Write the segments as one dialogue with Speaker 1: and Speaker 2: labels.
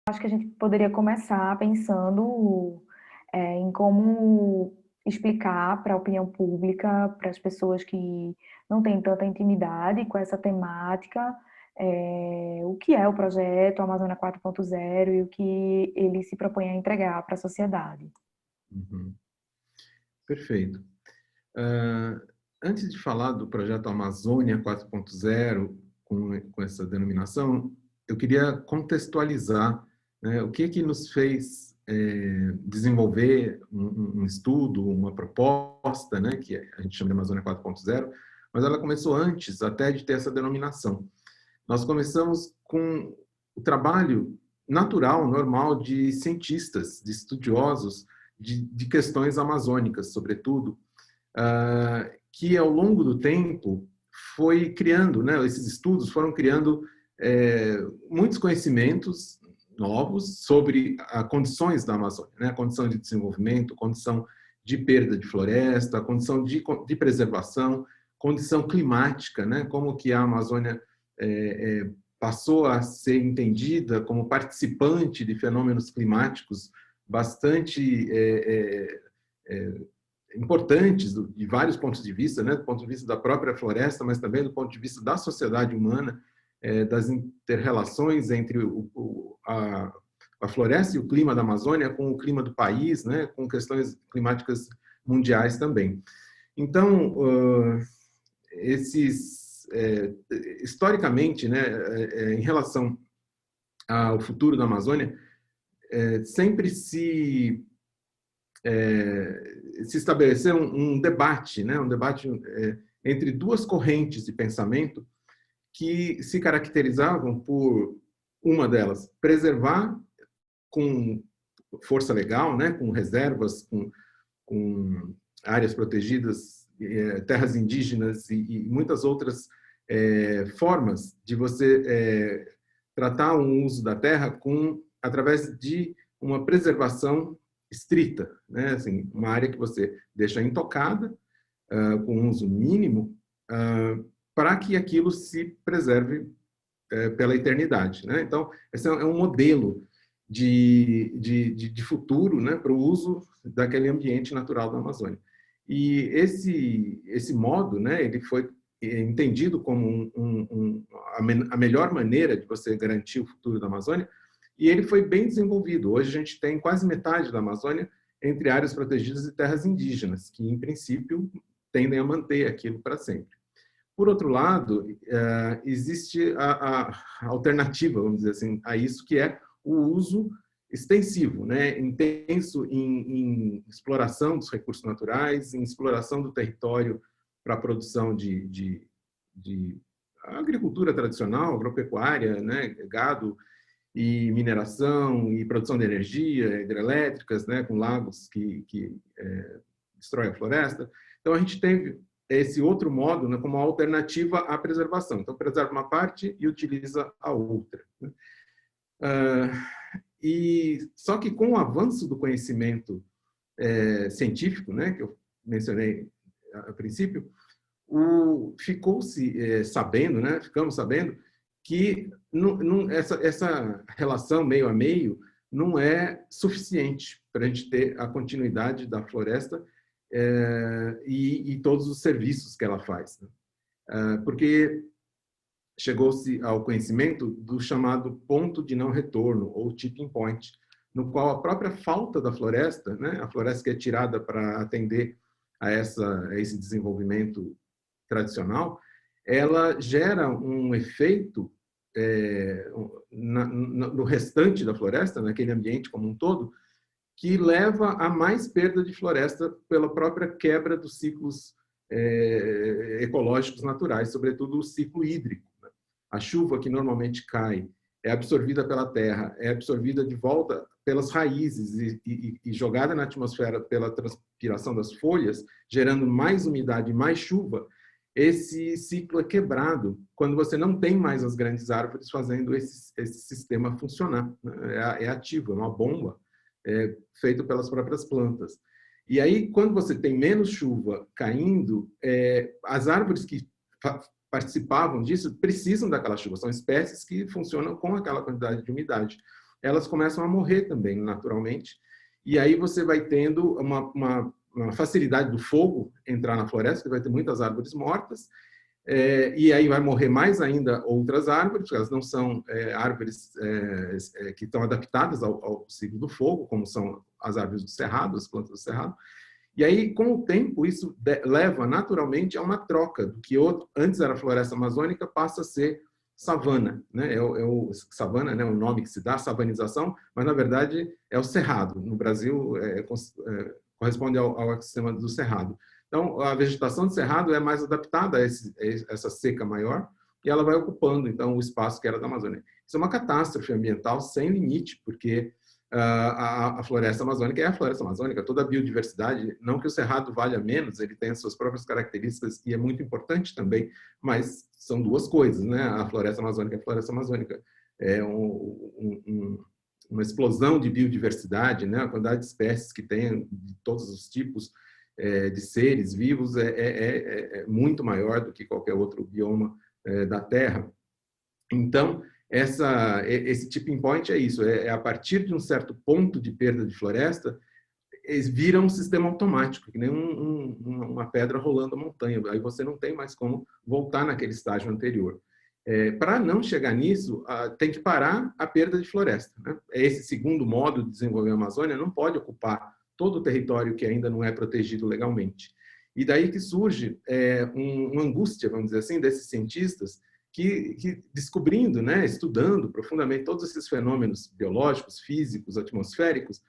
Speaker 1: Acho que a gente poderia começar pensando em como explicar para a opinião pública, para as pessoas que não têm tanta intimidade com essa temática, o que é o projeto Amazônia 4.0 e o que ele se propõe a entregar para a sociedade.
Speaker 2: Uhum. Perfeito. Antes de falar do projeto Amazônia 4.0, com essa denominação, eu queria contextualizar, né, o que nos fez desenvolver um estudo, uma proposta, né, que a gente chama de Amazônia 4.0, mas ela começou antes até de ter essa denominação. Nós começamos com o trabalho natural, normal, de cientistas, de estudiosos de questões amazônicas, sobretudo, que ao longo do tempo foi criando, né, esses estudos foram criando muitos conhecimentos novos sobre as condições da Amazônia, né, a condição de desenvolvimento, condição de perda de floresta, a condição de preservação, condição climática, né, como que a Amazônia passou a ser entendida como participante de fenômenos climáticos bastante importantes de vários pontos de vista, né? Do ponto de vista da própria floresta, mas também do ponto de vista da sociedade humana, das interrelações entre a floresta e o clima da Amazônia com o clima do país, né? Com questões climáticas mundiais também. Então, historicamente, né, em relação ao futuro da Amazônia, sempre se estabeleceu um debate, né, um debate entre duas correntes de pensamento que se caracterizavam por, uma delas, preservar com força legal, né, com reservas, com áreas protegidas, terras indígenas e muitas outras formas de você tratar um uso da terra através de uma preservação estrita, né? Assim, uma área que você deixa intocada, com uso mínimo, para que aquilo se preserve pela eternidade, né? Então, esse é um modelo de futuro, né, para o uso daquele ambiente natural da Amazônia. E esse modo, né, ele foi entendido como a melhor maneira de você garantir o futuro da Amazônia, e ele foi bem desenvolvido. Hoje a gente tem quase metade da Amazônia entre áreas protegidas e terras indígenas, que, em princípio, tendem a manter aquilo para sempre. Por outro lado, existe a alternativa, vamos dizer assim, a isso, que é o uso extensivo, né, intenso em exploração dos recursos naturais, em exploração do território para a produção de agricultura tradicional, agropecuária, né, gado e mineração e produção de energia, hidrelétricas, né, com lagos que destroem a floresta. Então, a gente teve esse outro modo, né, como alternativa à preservação. Então, preserva uma parte e utiliza a outra, né? Só que com o avanço do conhecimento científico, né, que eu mencionei a princípio, ficou-se sabendo, né, ficamos sabendo que essa relação meio a meio não é suficiente para a gente ter a continuidade da floresta e todos os serviços que ela faz, né? Porque chegou-se ao conhecimento do chamado ponto de não retorno, ou tipping point, no qual a própria falta da floresta, né, a floresta que é tirada para atender a esse desenvolvimento tradicional, ela gera um efeito no restante da floresta, naquele ambiente como um todo, que leva a mais perda de floresta pela própria quebra dos ciclos ecológicos naturais, sobretudo o ciclo hídrico, né? A chuva que normalmente cai é absorvida pela terra, é absorvida de volta pelas raízes e jogada na atmosfera pela transpiração das folhas, gerando mais umidade e mais chuva. Esse ciclo é quebrado quando você não tem mais as grandes árvores fazendo esse sistema funcionar, né? É ativo, é uma bomba feito pelas próprias plantas. E aí, quando você tem menos chuva caindo, as árvores que participavam disso precisam daquela chuva. São espécies que funcionam com aquela quantidade de umidade. elas começam a morrer também, naturalmente. E aí você vai tendo uma facilidade do fogo entrar na floresta, você vai ter muitas árvores mortas, e aí vai morrer mais ainda outras árvores, porque elas não são árvores que estão adaptadas ao ciclo do fogo, como são as árvores do cerrado, as plantas do cerrado. E aí, com o tempo, isso leva naturalmente a uma troca do que antes era floresta amazônica, passa a ser savana, né? Savana, né? O nome que se dá, savanização, mas na verdade é o cerrado. No Brasil, corresponde ao ecossistema do cerrado. Então, a vegetação do cerrado é mais adaptada a essa seca maior e ela vai ocupando, então, o espaço que era da Amazônia. Isso é uma catástrofe ambiental sem limite, porque a floresta amazônica é a floresta amazônica, toda a biodiversidade, não que o cerrado valha menos, ele tem as suas próprias características e é muito importante também, mas são duas coisas, né? A floresta amazônica é a floresta amazônica. É uma explosão de biodiversidade, né? A quantidade de espécies que tem, de todos os tipos de seres vivos, é muito maior do que qualquer outro bioma da Terra. Então, esse tipping point é isso, a partir de um certo ponto de perda de floresta, eles viram um sistema automático, que nem uma pedra rolando a montanha. Aí você não tem mais como voltar naquele estágio anterior. Para não chegar nisso, tem que parar a perda de floresta, né? Esse segundo modo de desenvolver a Amazônia não pode ocupar todo o território que ainda não é protegido legalmente. E daí que surge uma angústia, vamos dizer assim, desses cientistas que descobrindo, né, estudando profundamente todos esses fenômenos biológicos, físicos, atmosféricos,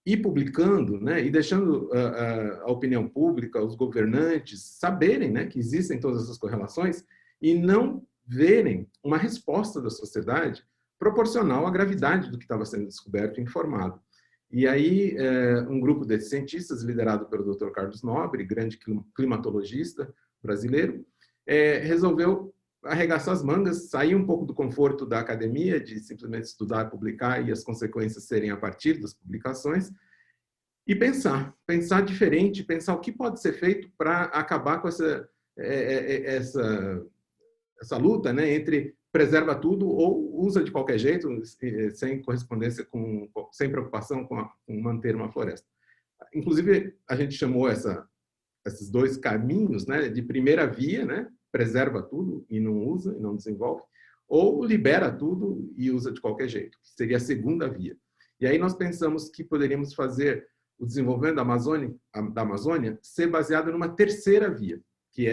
Speaker 2: e publicando, né, e deixando a opinião pública, os governantes saberem, né, que existem todas essas correlações e não verem uma resposta da sociedade proporcional à gravidade do que estava sendo descoberto e informado. E aí, um grupo de cientistas, liderado pelo Dr. Carlos Nobre, grande climatologista brasileiro, resolveu arregaçar as mangas, sair um pouco do conforto da academia, de simplesmente estudar, publicar e as consequências serem a partir das publicações, e pensar diferente, pensar o que pode ser feito para acabar com essa luta, né, entre preserva tudo ou usa de qualquer jeito, sem correspondência sem preocupação com manter uma floresta. Inclusive, a gente chamou esses dois caminhos, né, de primeira via, né, preserva tudo e não usa, e não desenvolve, ou libera tudo e usa de qualquer jeito, que seria a segunda via. E aí nós pensamos que poderíamos fazer o desenvolvimento da Amazônia ser baseado numa terceira via, que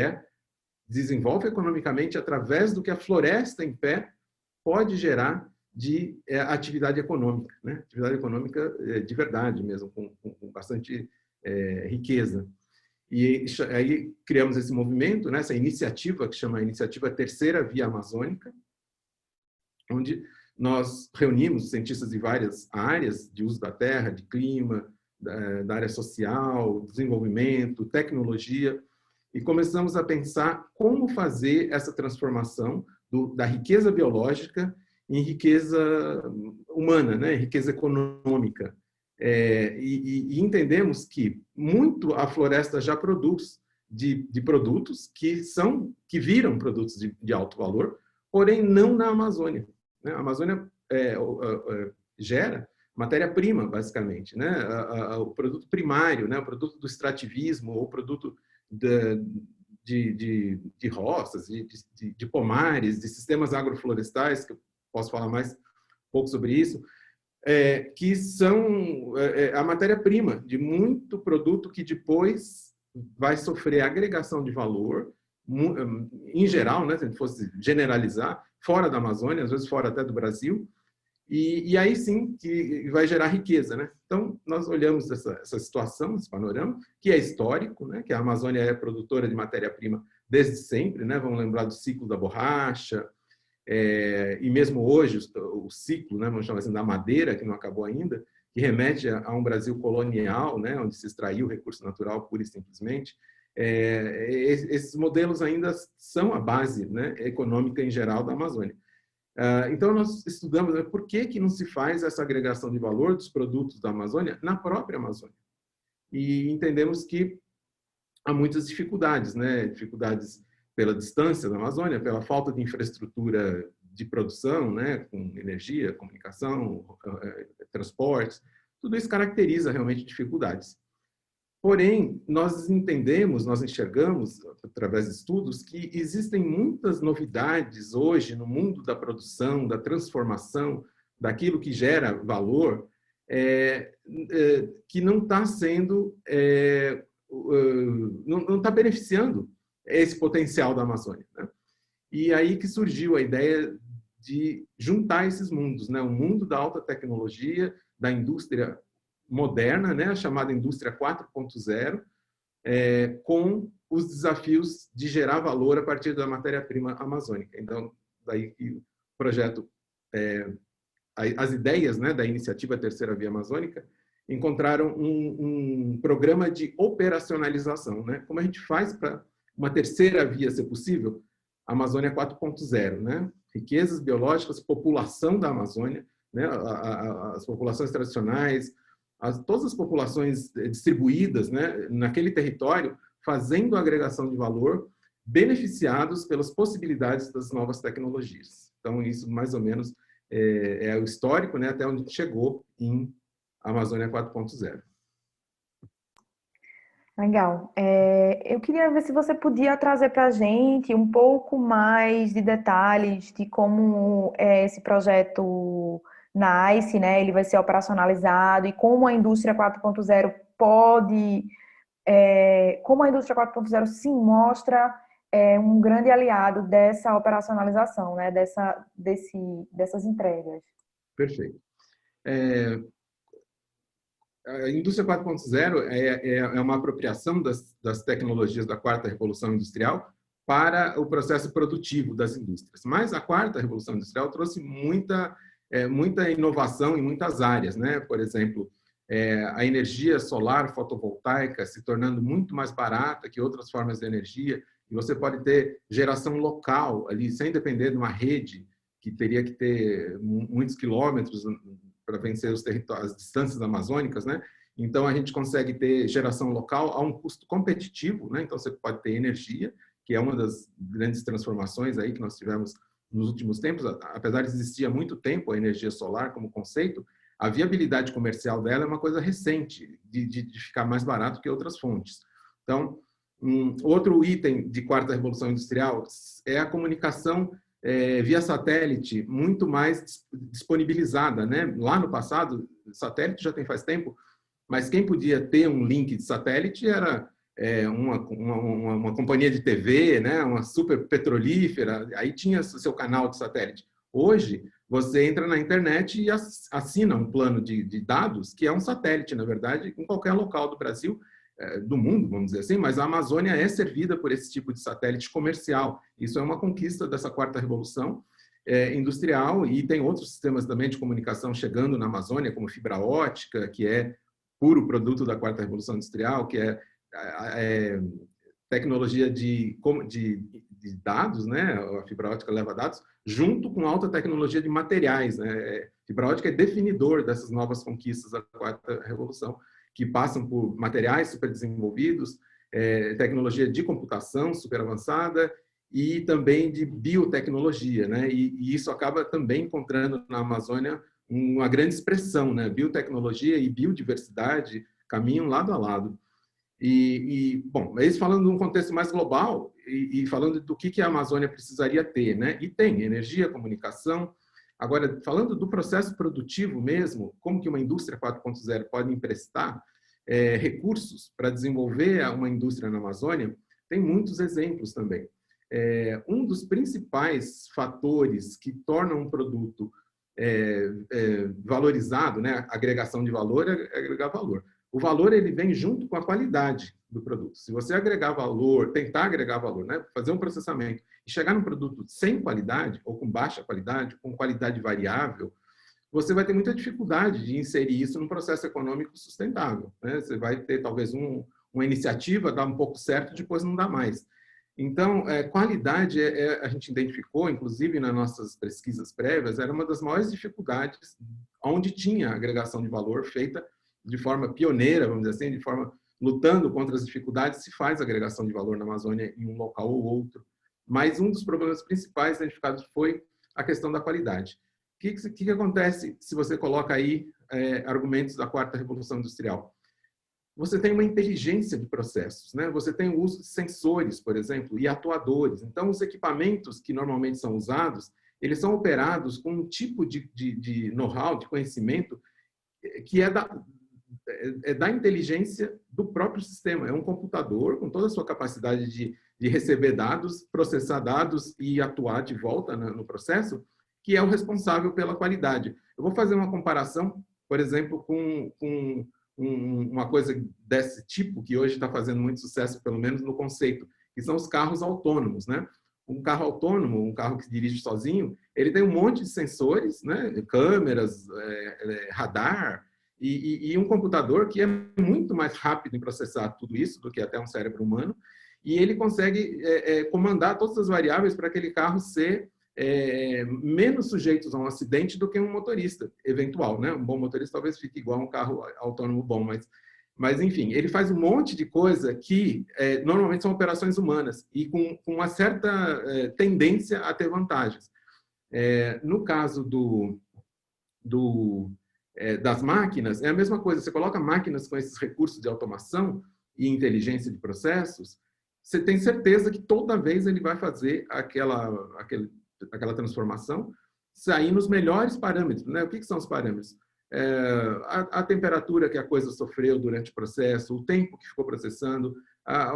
Speaker 2: desenvolve economicamente através do que a floresta em pé pode gerar de atividade econômica, né? Atividade econômica de verdade mesmo, com bastante riqueza. E aí criamos esse movimento, né, essa iniciativa que chama a Iniciativa Terceira Via Amazônica, onde nós reunimos cientistas de várias áreas de uso da terra, de clima, da área social, desenvolvimento, tecnologia, e começamos a pensar como fazer essa transformação da riqueza biológica em riqueza humana, né, riqueza econômica. E entendemos que muito a floresta já produz de produtos que viram produtos de alto valor, porém não na Amazônia, né? A Amazônia gera matéria-prima, basicamente, né? O produto primário, né? O produto do extrativismo, ou o produto de roças, de pomares, de sistemas agroflorestais, que eu posso falar mais um pouco sobre isso, que são a matéria-prima de muito produto que depois vai sofrer agregação de valor, em geral, né, se a gente fosse generalizar, fora da Amazônia, às vezes fora até do Brasil, e aí sim que vai gerar riqueza, né? Então, nós olhamos essa situação, esse panorama, que é histórico, né? Que a Amazônia é produtora de matéria-prima desde sempre, né? Vamos lembrar do ciclo da borracha, e mesmo hoje o ciclo, né, vamos chamar assim, da madeira, que não acabou ainda, que remete a um Brasil colonial, né, onde se extraiu o recurso natural pura e simplesmente. Esses modelos ainda são a base, né, econômica em geral da Amazônia. Então, nós estudamos, né, por que não se faz essa agregação de valor dos produtos da Amazônia na própria Amazônia. E entendemos que há muitas dificuldades, né? Dificuldades pela distância da Amazônia, pela falta de infraestrutura de produção, né, com energia, comunicação, transportes, tudo isso caracteriza realmente dificuldades. Porém, nós entendemos, nós enxergamos, através de estudos, que existem muitas novidades hoje no mundo da produção, da transformação, daquilo que gera valor, que não está sendo, não está beneficiando esse potencial da Amazônia, né? E aí que surgiu a ideia de juntar esses mundos, né? O mundo da alta tecnologia, da indústria moderna, né, a chamada indústria 4.0, com os desafios de gerar valor a partir da matéria-prima amazônica. Então, daí que o projeto, as ideias, né, da iniciativa Terceira Via Amazônica encontraram um programa de operacionalização, né? Como a gente faz para uma terceira via ser possível? A Amazônia 4.0, né? Riquezas biológicas, população da Amazônia, né? As populações tradicionais, todas as populações distribuídas, né, naquele território, fazendo agregação de valor, beneficiados pelas possibilidades das novas tecnologias. Então, isso mais ou menos é o histórico, né, até onde chegou em Amazônia 4.0.
Speaker 1: Legal. Eu queria ver se você podia trazer para a gente um pouco mais de detalhes de como esse projeto nasce, né? Ele vai ser operacionalizado e como a indústria 4.0 pode, como a indústria 4.0 se mostra um grande aliado dessa operacionalização, né? Dessas entregas.
Speaker 2: Perfeito. A indústria 4.0 é uma apropriação das tecnologias da quarta revolução industrial para o processo produtivo das indústrias. Mas a quarta revolução industrial trouxe muita inovação em muitas áreas, né? Por exemplo, a energia solar fotovoltaica se tornando muito mais barata que outras formas de energia, e você pode ter geração local ali, sem depender de uma rede que teria que ter muitos quilômetros para vencer as distâncias amazônicas, né? Então, a gente consegue ter geração local a um custo competitivo, né? Então, você pode ter energia, que é uma das grandes transformações aí que nós tivemos nos últimos tempos. Apesar de existir há muito tempo a energia solar como conceito, a viabilidade comercial dela é uma coisa recente, de ficar mais barato que outras fontes. Então, outro item de quarta revolução industrial é a comunicação via satélite muito mais disponibilizada, né? Lá no passado, satélite já tem faz tempo, mas quem podia ter um link de satélite era uma companhia de TV, né? Uma super petrolífera, aí tinha seu canal de satélite. Hoje, você entra na internet e assina um plano de dados, que é um satélite, na verdade, em qualquer local do Brasil, do mundo, vamos dizer assim, mas a Amazônia é servida por esse tipo de satélite comercial. Isso é uma conquista dessa quarta revolução industrial, e tem outros sistemas também de comunicação chegando na Amazônia, como fibra ótica, que é puro produto da quarta revolução industrial, que é tecnologia de dados, né? A fibra ótica leva dados, junto com alta tecnologia de materiais, né? Fibra ótica é definidor dessas novas conquistas da quarta revolução, que passam por materiais super desenvolvidos, tecnologia de computação super avançada e também de biotecnologia, né? E isso acaba também encontrando na Amazônia uma grande expressão, né? Biotecnologia e biodiversidade caminham lado a lado. Bom, isso falando num contexto mais global e falando do que a Amazônia precisaria ter, né? E tem energia, comunicação. Agora, falando do processo produtivo mesmo, como que uma indústria 4.0 pode emprestar recursos para desenvolver uma indústria na Amazônia, tem muitos exemplos também. Um dos principais fatores que tornam um produto valorizado, né? Agregação de valor é agregar valor. O valor ele vem junto com a qualidade do produto. Se você agregar valor, tentar agregar valor, né? Fazer um processamento e chegar num produto sem qualidade, ou com baixa qualidade, com qualidade variável, você vai ter muita dificuldade de inserir isso num processo econômico sustentável, né? Você vai ter talvez uma iniciativa, dar um pouco certo, depois não dá mais. Então, qualidade, a gente identificou, inclusive nas nossas pesquisas prévias, era uma das maiores dificuldades onde tinha agregação de valor feita de forma pioneira, vamos dizer assim, de forma lutando contra as dificuldades, se faz agregação de valor na Amazônia em um local ou outro. Mas um dos problemas principais identificados foi a questão da qualidade. O que acontece se você coloca aí argumentos da quarta revolução industrial? Você tem uma inteligência de processos, né? Você tem o uso de sensores, por exemplo, e atuadores. Então, os equipamentos que normalmente são usados, eles são operados com um tipo de know-how, de conhecimento, que é da inteligência do próprio sistema. É um computador com toda a sua capacidade de receber dados, processar dados e atuar de volta no processo, que é o responsável pela qualidade. Eu vou fazer uma comparação, por exemplo, com uma coisa desse tipo, que hoje está fazendo muito sucesso, pelo menos no conceito, que são os carros autônomos, né? Um carro autônomo, um carro que se dirige sozinho, ele tem um monte de sensores, né? Câmeras, radar, e um computador que é muito mais rápido em processar tudo isso do que até um cérebro humano, e ele consegue comandar todas as variáveis para aquele carro ser menos sujeitos a um acidente do que um motorista eventual, né? Um bom motorista talvez fique igual a um carro autônomo bom, mas enfim, ele faz um monte de coisa que normalmente são operações humanas e com uma certa tendência a ter vantagens. No caso das máquinas, é a mesma coisa. Você coloca máquinas com esses recursos de automação e inteligência de processos, você tem certeza que toda vez ele vai fazer aquela transformação sair nos melhores parâmetros, né? O que são os parâmetros? A temperatura que a coisa sofreu durante o processo, o tempo que ficou processando,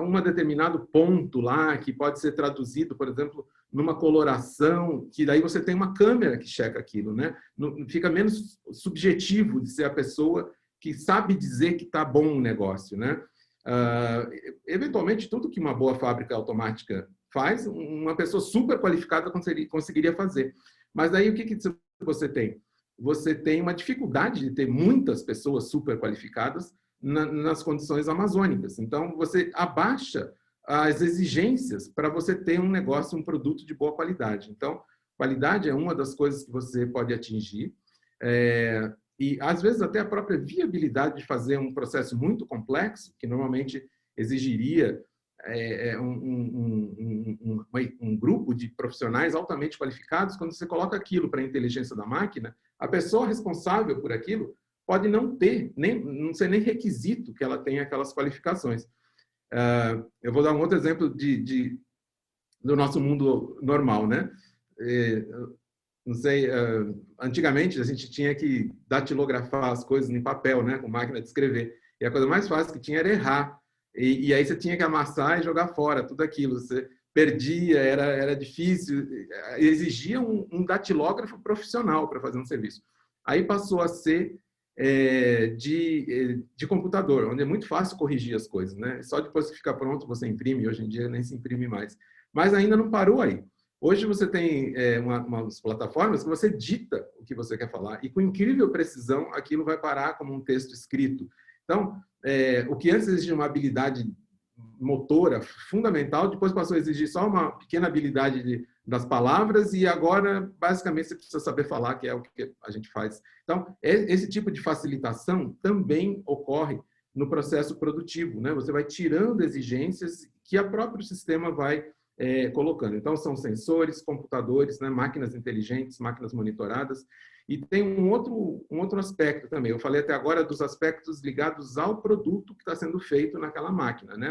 Speaker 2: um determinado ponto lá que pode ser traduzido, por exemplo, numa coloração, que daí você tem uma câmera que checa aquilo, né? Fica menos subjetivo de ser a pessoa que sabe dizer que está bom o negócio, né? Eventualmente, tudo que uma boa fábrica automática faz, uma pessoa super qualificada conseguiria fazer. Mas aí o que você tem? Você tem uma dificuldade de ter muitas pessoas super qualificadas nas condições amazônicas. Então, você abaixa as exigências para você ter um negócio, um produto de boa qualidade. Então, qualidade é uma das coisas que você pode atingir. E, às vezes, até a própria viabilidade de fazer um processo muito complexo, que normalmente exigiria um grupo de profissionais altamente qualificados, quando você coloca aquilo para a inteligência da máquina, a pessoa responsável por aquilo pode não ser nem requisito que ela tenha aquelas qualificações. Eu vou dar um outro exemplo do nosso mundo normal, né? Não sei, antigamente a gente tinha que datilografar as coisas em papel, né, com máquina de escrever. E a coisa mais fácil que tinha era errar. E aí você tinha que amassar e jogar fora tudo aquilo. Você perdia, era difícil, exigia um datilógrafo profissional para fazer um serviço. Aí passou a ser de computador, onde é muito fácil corrigir as coisas, né? Só depois que fica pronto você imprime. Hoje em dia nem se imprime mais. Mas ainda não parou aí. Hoje você tem umas plataformas que você dita o que você quer falar e com incrível precisão aquilo vai parar como um texto escrito. Então, o que antes exigia uma habilidade motora fundamental, depois passou a exigir só uma pequena habilidade das palavras e agora, basicamente, você precisa saber falar, que é o que a gente faz. Então, esse tipo de facilitação também ocorre no processo produtivo, né? Você vai tirando exigências que o próprio sistema vai colocando. Então, são sensores, computadores, né? Máquinas inteligentes, máquinas monitoradas. E tem um outro aspecto também. Eu falei até agora dos aspectos ligados ao produto que está sendo feito naquela máquina, né?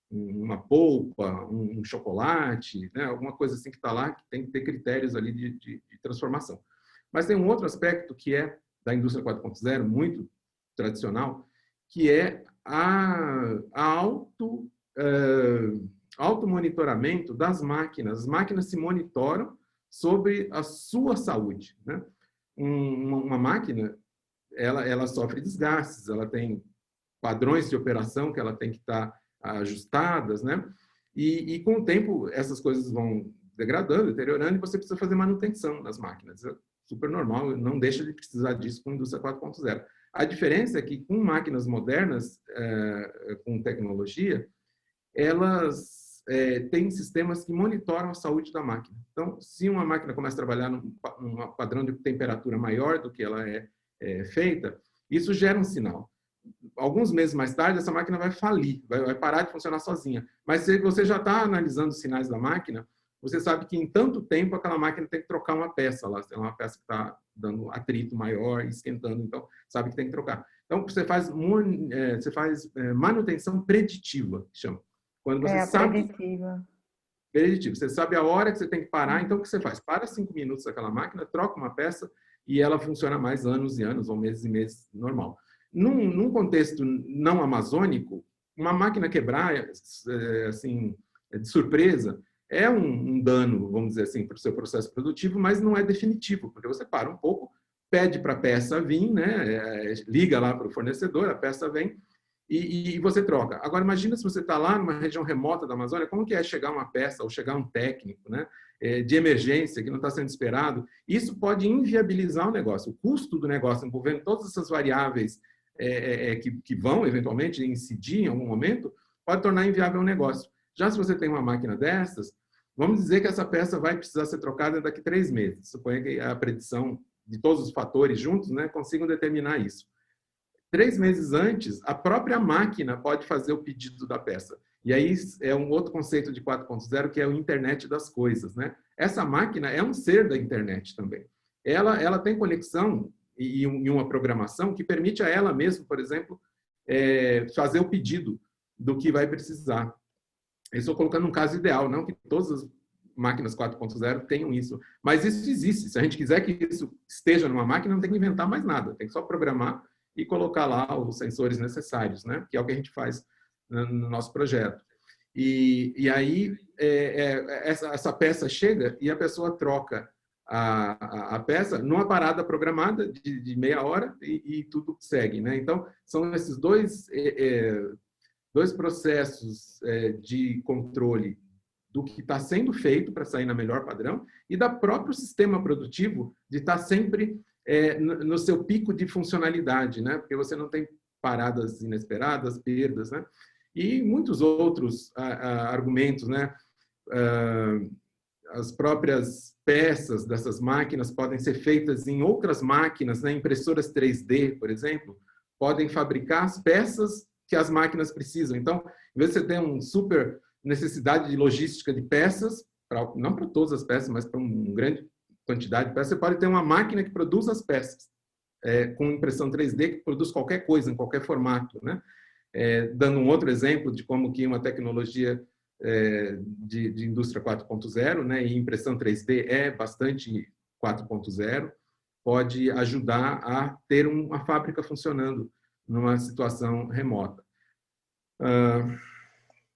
Speaker 2: Uma polpa, um chocolate, né? Alguma coisa assim que está lá, que tem que ter critérios ali de transformação. Mas tem um outro aspecto que é da indústria 4.0, muito tradicional, que é auto-monitoramento das máquinas. As máquinas se monitoram sobre a sua saúde, né? Uma máquina, ela sofre desgastes, ela tem padrões de operação que ela tem que estar ajustadas, né? E com o tempo essas coisas vão degradando, deteriorando, e você precisa fazer manutenção nas máquinas. É super normal, não deixa de precisar disso com a indústria 4.0. A diferença é que com máquinas modernas, com tecnologia, elas têm sistemas que monitoram a saúde da máquina. Então, se uma máquina começa a trabalhar num padrão de temperatura maior do que ela é feita, isso gera um sinal. Alguns meses mais tarde, essa máquina vai falir, vai parar de funcionar sozinha. Mas se você já está analisando os sinais da máquina, você sabe que em tanto tempo aquela máquina tem que trocar uma peça lá, se é uma peça que está dando atrito maior, esquentando, então sabe que tem que trocar. Então você faz manutenção preditiva, que chama. Quando você
Speaker 1: É a
Speaker 2: sabe
Speaker 1: preditiva.
Speaker 2: preditivo. Você sabe a hora que você tem que parar, então o que você faz? Para 5 minutos daquela máquina, troca uma peça e ela funciona mais anos e anos, ou meses e meses, normal. Num contexto não amazônico, uma máquina quebrar, assim, de surpresa, é um dano, vamos dizer assim, para o seu processo produtivo, mas não é definitivo, porque você para um pouco, pede para a peça vir, né, liga lá para o fornecedor, a peça vem, e você troca. Agora, imagina se você está lá numa região remota da Amazônia, como que é chegar uma peça ou chegar um técnico, né, de emergência que não está sendo esperado? Isso pode inviabilizar o negócio. O custo do negócio, envolvendo todas essas variáveis que vão, eventualmente, incidir em algum momento, pode tornar inviável o negócio. Já se você tem uma máquina dessas, vamos dizer que essa peça vai precisar ser trocada daqui a 3 meses. Suponha que a predição de todos os fatores juntos, né, consigam determinar isso. 3 meses antes, a própria máquina pode fazer o pedido da peça. E aí é um outro conceito de 4.0, que é o Internet das Coisas, né? Essa máquina é um ser da internet também. Ela tem conexão e uma programação que permite a ela mesma, por exemplo, fazer o pedido do que vai precisar. Eu estou colocando um caso ideal, não que todas as máquinas 4.0 tenham isso, mas isso existe. Se a gente quiser que isso esteja numa máquina, não tem que inventar mais nada, tem que só programar e colocar lá os sensores necessários, né? Que é o que a gente faz no nosso projeto. E aí essa peça chega e a pessoa troca a peça numa parada programada de meia hora e tudo segue, né? Então, são esses dois processos de controle do que está sendo feito para sair na melhor padrão e da próprio sistema produtivo de estar sempre no seu pico de funcionalidade, né? Porque você não tem paradas inesperadas, perdas, né? E muitos outros argumentos, né? As próprias peças dessas máquinas podem ser feitas em outras máquinas, né? Impressoras 3D, por exemplo, podem fabricar as peças que as máquinas precisam. Então, em vez de você ter uma super necessidade de logística de peças, não para todas as peças, mas para uma grande quantidade de peças, você pode ter uma máquina que produz as peças, com impressão 3D, que produz qualquer coisa, em qualquer formato, né? Dando um outro exemplo de como que uma tecnologia de indústria 4.0, né, e impressão 3D é bastante 4.0, pode ajudar a ter uma fábrica funcionando numa situação remota.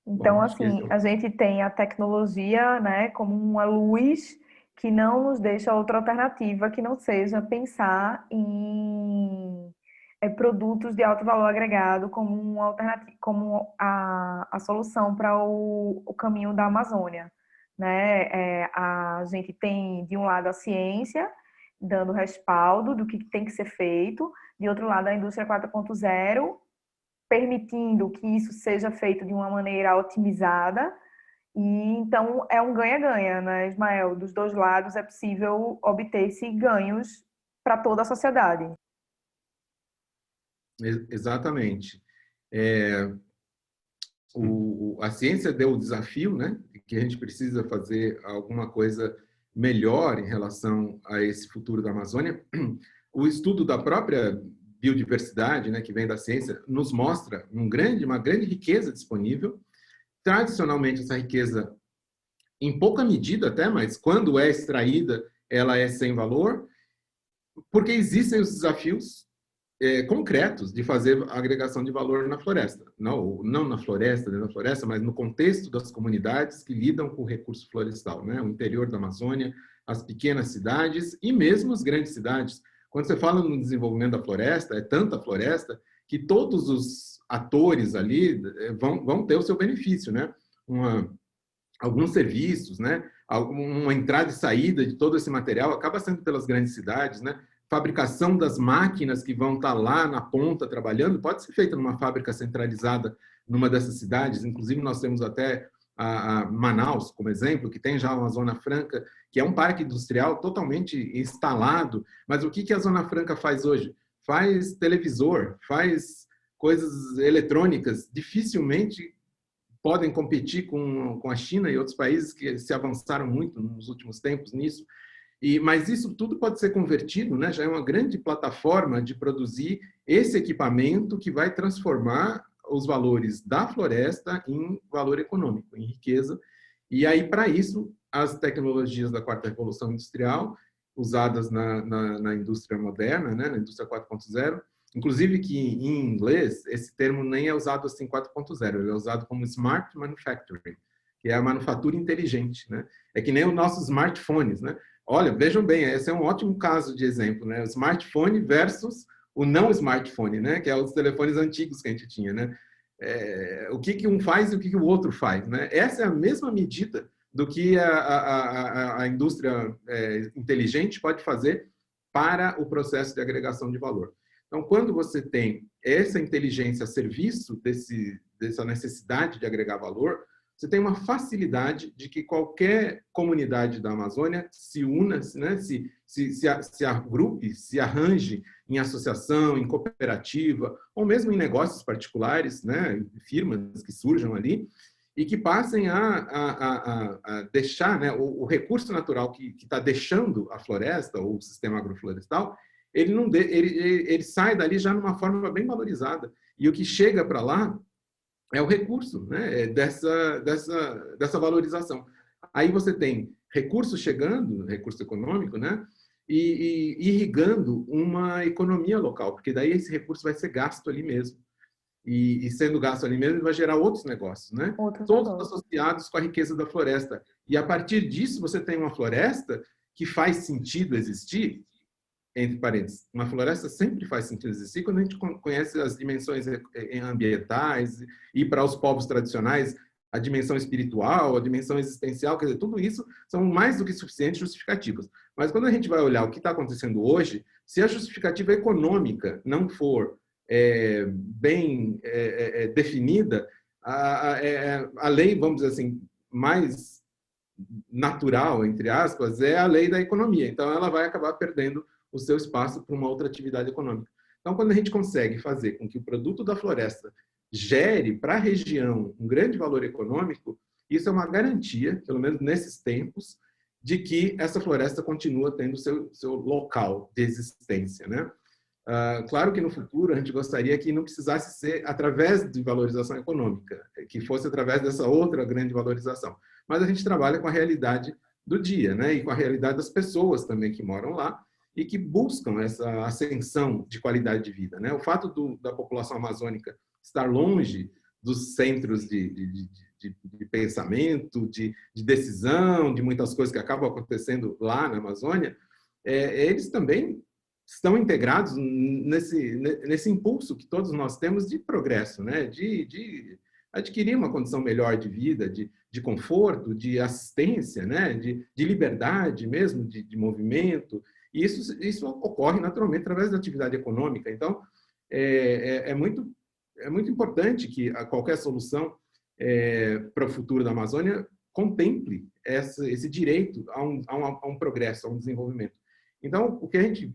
Speaker 1: Então,
Speaker 2: Bom, acho que esse
Speaker 1: assim, a gente tem a tecnologia, né, como uma luz que não nos deixa outra alternativa que não seja pensar em produtos de alto valor agregado como uma alternativa, como a solução para o caminho da Amazônia, né? A gente tem, de um lado, a ciência, dando respaldo do que tem que ser feito, de outro lado, a indústria 4.0, permitindo que isso seja feito de uma maneira otimizada. E então é um ganha-ganha, né, Ismael? Dos dois lados é possível obter-se ganhos para toda a sociedade.
Speaker 2: Exatamente. A ciência deu o desafio, né, que a gente precisa fazer alguma coisa melhor em relação a esse futuro da Amazônia. O estudo da própria biodiversidade, né, que vem da ciência, nos mostra uma grande riqueza disponível. Tradicionalmente, essa riqueza, em pouca medida até, mas quando é extraída, ela é sem valor, porque existem os desafios concretos de fazer agregação de valor na floresta. Não na floresta, dentro da floresta, mas no contexto das comunidades que lidam com o recurso florestal, né? O interior da Amazônia, as pequenas cidades e mesmo as grandes cidades. Quando você fala no desenvolvimento da floresta, é tanta floresta que todos os atores ali vão ter o seu benefício, né? Alguns serviços, né? Uma entrada e saída de todo esse material acaba sendo pelas grandes cidades, né? Fabricação das máquinas que vão estar lá na ponta trabalhando pode ser feita numa fábrica centralizada numa dessas cidades. Inclusive, nós temos até a Manaus, como exemplo, que tem já uma Zona Franca, que é um parque industrial totalmente instalado. Mas o que a Zona Franca faz hoje? Faz televisor, faz coisas eletrônicas. Dificilmente podem competir com a China e outros países que se avançaram muito nos últimos tempos nisso. Mas isso tudo pode ser convertido, né? Já é uma grande plataforma de produzir esse equipamento que vai transformar os valores da floresta em valor econômico, em riqueza. E aí, para isso, as tecnologias da quarta revolução industrial, usadas na indústria moderna, né? Na indústria 4.0, inclusive que em inglês esse termo nem é usado assim 4.0, ele é usado como smart manufacturing, que é a manufatura inteligente, né? É que nem os nossos smartphones, né? Olha, vejam bem, esse é um ótimo caso de exemplo, né? O smartphone versus o não smartphone, né? Que é os telefones antigos que a gente tinha, né? O que um faz e o que o outro faz, né? Essa é a mesma medida do que a indústria inteligente pode fazer para o processo de agregação de valor. Então, quando você tem essa inteligência a serviço dessa necessidade de agregar valor, você tem uma facilidade de que qualquer comunidade da Amazônia se una, né, se agrupe, se arranje em associação, em cooperativa, ou mesmo em negócios particulares, né, firmas que surjam ali, e que passem a deixar, né, o recurso natural que está deixando a floresta, ou o sistema agroflorestal, ele sai dali já numa forma bem valorizada. E o que chega para lá é o recurso, né, dessa valorização. Aí você tem recurso chegando, recurso econômico, né, e irrigando uma economia local, porque daí esse recurso vai ser gasto ali mesmo. E sendo gasto ali mesmo, vai gerar outros negócios, né?
Speaker 1: Outros
Speaker 2: Todos
Speaker 1: negócios.
Speaker 2: associados com a riqueza da floresta. E a partir disso, você tem uma floresta que faz sentido existir, entre parênteses. Uma floresta sempre faz sentido existir quando a gente conhece as dimensões ambientais e para os povos tradicionais a dimensão espiritual, a dimensão existencial, quer dizer, tudo isso são mais do que suficientes justificativas. Mas quando a gente vai olhar o que está acontecendo hoje, se a justificativa econômica não for bem definida, a lei, vamos dizer assim, mais natural, entre aspas, é a lei da economia. Então, ela vai acabar perdendo o seu espaço para uma outra atividade econômica. Então, quando a gente consegue fazer com que o produto da floresta gere para a região um grande valor econômico, isso é uma garantia, pelo menos nesses tempos, de que essa floresta continua tendo seu local de existência, né? Claro que no futuro a gente gostaria que não precisasse ser através de valorização econômica, que fosse através dessa outra grande valorização. Mas a gente trabalha com a realidade do dia, né? E com a realidade das pessoas também que moram lá e que buscam essa ascensão de qualidade de vida, né? O fato da população amazônica estar longe dos centros de pensamento, de decisão, de muitas coisas que acabam acontecendo lá na Amazônia, eles também estão integrados nesse impulso que todos nós temos de progresso, né? De adquirir uma condição melhor de vida, de conforto, de assistência, né? De liberdade mesmo, de movimento. E isso ocorre naturalmente através da atividade econômica. Então, é muito importante que qualquer solução para o futuro da Amazônia contemple esse direito a um progresso, a um desenvolvimento. Então, o que a gente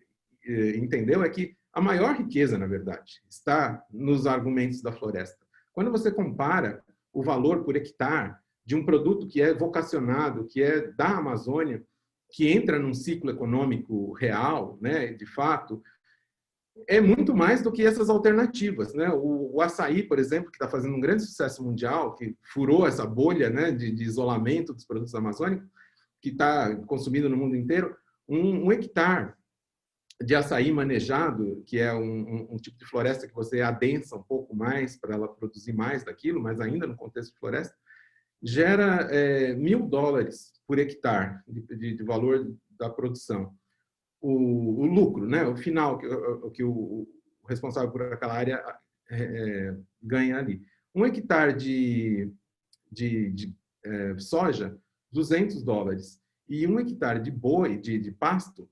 Speaker 2: entendeu é que a maior riqueza, na verdade, está nos argumentos da floresta. Quando você compara o valor por hectare de um produto que é vocacionado, que é da Amazônia, que entra num ciclo econômico real, né, de fato, é muito mais do que essas alternativas, né? O açaí, por exemplo, que está fazendo um grande sucesso mundial, que furou essa bolha, né, de isolamento dos produtos amazônicos, que está consumido no mundo inteiro, um hectare de açaí manejado, que é um tipo de floresta que você adensa um pouco mais para ela produzir mais daquilo, mas ainda no contexto de floresta, gera $1.000 por hectare de valor da produção. O lucro, né, o final que o responsável por aquela área ganha ali. Um hectare de soja, $200. E um hectare de boi, de pasto,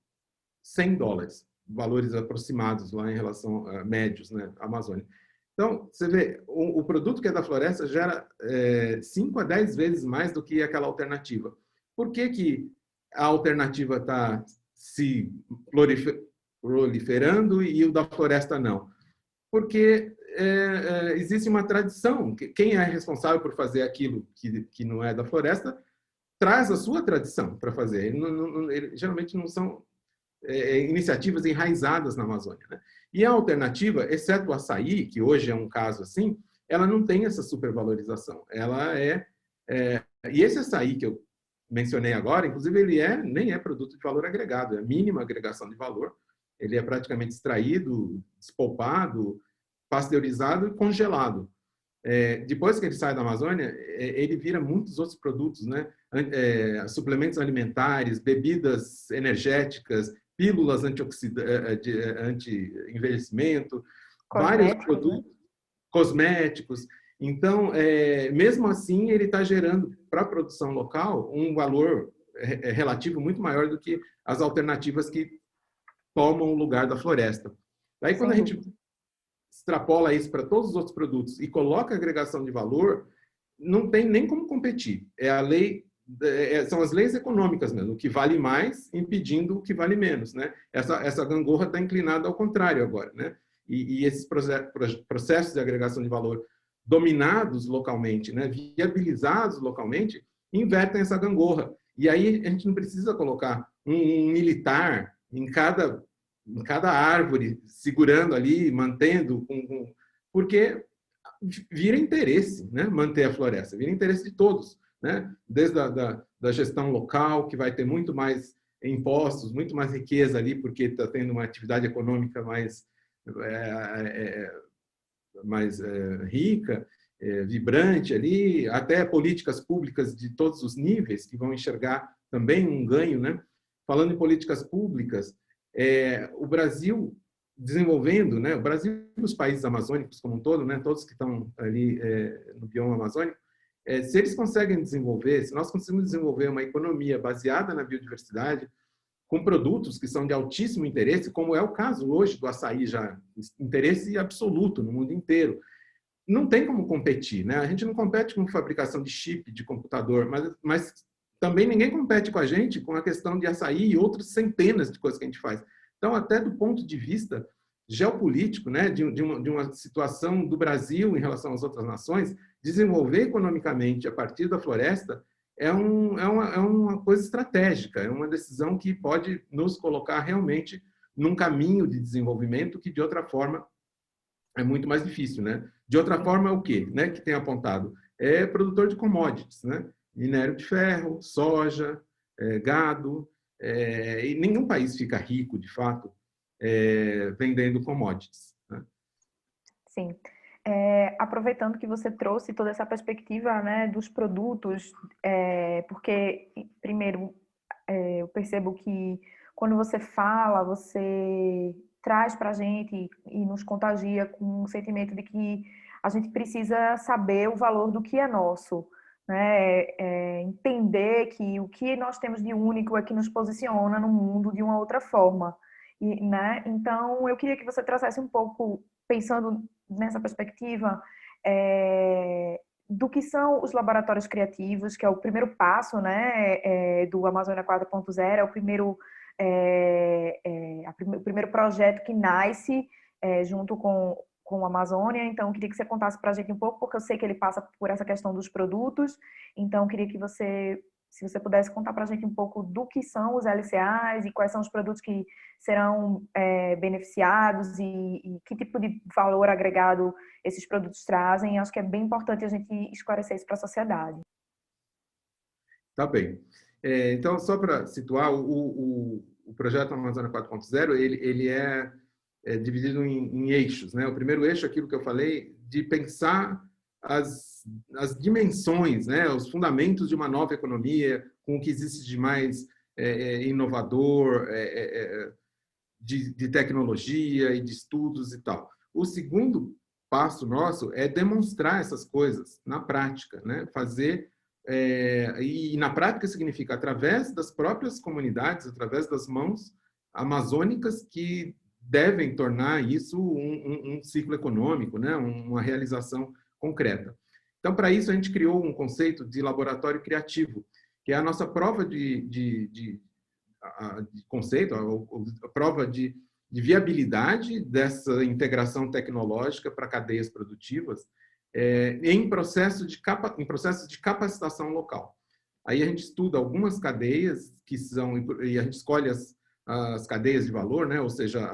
Speaker 2: $100, valores aproximados lá em relação a médios, né, Amazônia. Então, você vê, o produto que é da floresta gera 5 a 10 vezes mais do que aquela alternativa. Por que a alternativa está se proliferando e o da floresta não? porque existe uma tradição. Quem é responsável por fazer aquilo que não é da floresta traz a sua tradição para fazer. Geralmente não são iniciativas enraizadas na Amazônia, né? E a alternativa, exceto o açaí, que hoje é um caso assim, ela não tem essa supervalorização. Ela e esse açaí que eu mencionei agora, inclusive, ele nem é produto de valor agregado, é a mínima agregação de valor. Ele é praticamente extraído, despolpado, pasteurizado e congelado. Depois que ele sai da Amazônia, ele vira muitos outros produtos, né? Suplementos alimentares, bebidas energéticas, pílulas anti-envelhecimento, vários produtos, né? Cosméticos. Então, mesmo assim, ele está gerando para a produção local um valor relativo muito maior do que as alternativas que tomam o lugar da floresta. Daí, quando a gente extrapola isso para todos os outros produtos e coloca agregação de valor, não tem nem como competir. São as leis econômicas mesmo, o que vale mais impedindo o que vale menos, né? Essa gangorra está inclinada ao contrário agora, né? E esses processos de agregação de valor dominados localmente, né, viabilizados localmente, invertem essa gangorra. E aí a gente não precisa colocar um militar em cada árvore, segurando ali, mantendo, porque vira interesse, né, manter a floresta, vira interesse de todos, né, desde da gestão local, que vai ter muito mais impostos, muito mais riqueza ali, porque está tendo uma atividade econômica mais rica, vibrante ali, até políticas públicas de todos os níveis que vão enxergar também um ganho, né? Falando em políticas públicas, o Brasil desenvolvendo, né? O Brasil e os países amazônicos como um todo, né? Todos que estão ali no bioma amazônico, se eles conseguem desenvolver, se nós conseguimos desenvolver uma economia baseada na biodiversidade, com produtos que são de altíssimo interesse, como é o caso hoje do açaí, já interesse absoluto no mundo inteiro. Não tem como competir, né? A gente não compete com fabricação de chip de computador, mas também ninguém compete com a gente com a questão de açaí e outras centenas de coisas que a gente faz. Então, até do ponto de vista geopolítico, né, de uma situação do Brasil em relação às outras nações, desenvolver economicamente a partir da floresta é uma coisa estratégica, é uma decisão que pode nos colocar realmente num caminho de desenvolvimento que, de outra forma, é muito mais difícil, né? De outra forma, é o quê? Né, que tem apontado? É produtor de commodities, né? Minério de ferro, soja, gado, e nenhum país fica rico, de fato, vendendo commodities, né?
Speaker 1: Sim. Aproveitando que você trouxe toda essa perspectiva, né, dos produtos, porque, primeiro, eu percebo que quando você fala, você traz para a gente e nos contagia com um sentimento de que a gente precisa saber o valor do que é nosso, né? Entender que o que nós temos de único é que nos posiciona no mundo de uma outra forma. Né? Então, eu queria que você trouxesse um pouco, pensando nessa perspectiva, do que são os laboratórios criativos, que é o primeiro passo, né, do Amazônia 4.0, é o primeiro, o primeiro projeto que nasce junto com a Amazônia. Então, eu queria que você contasse para a gente um pouco, porque eu sei que ele passa por essa questão dos produtos. Então, eu queria que se você pudesse contar para a gente um pouco do que são os LCAs e quais são os produtos que serão beneficiados e que tipo de valor agregado esses produtos trazem. Acho que é bem importante a gente esclarecer isso para a sociedade.
Speaker 2: Tá bem. Então, só para situar, o projeto Amazônia 4.0, ele é dividido em eixos, né? O primeiro eixo, aquilo que eu falei, de pensar as dimensões, né? Os fundamentos de uma nova economia, com o que existe de mais inovador, de tecnologia e de estudos e tal. O segundo passo nosso é demonstrar essas coisas na prática, né? Fazer, e na prática significa através das próprias comunidades, através das mãos amazônicas que devem tornar isso um ciclo econômico, né? Uma realização concreta. Então, para isso, a gente criou um conceito de laboratório criativo, que é a nossa prova de conceito, a prova de de viabilidade dessa integração tecnológica para cadeias produtivas em processos de capacitação local. Aí a gente estuda algumas cadeias que são, e a gente escolhe as cadeias de valor, né? Ou seja,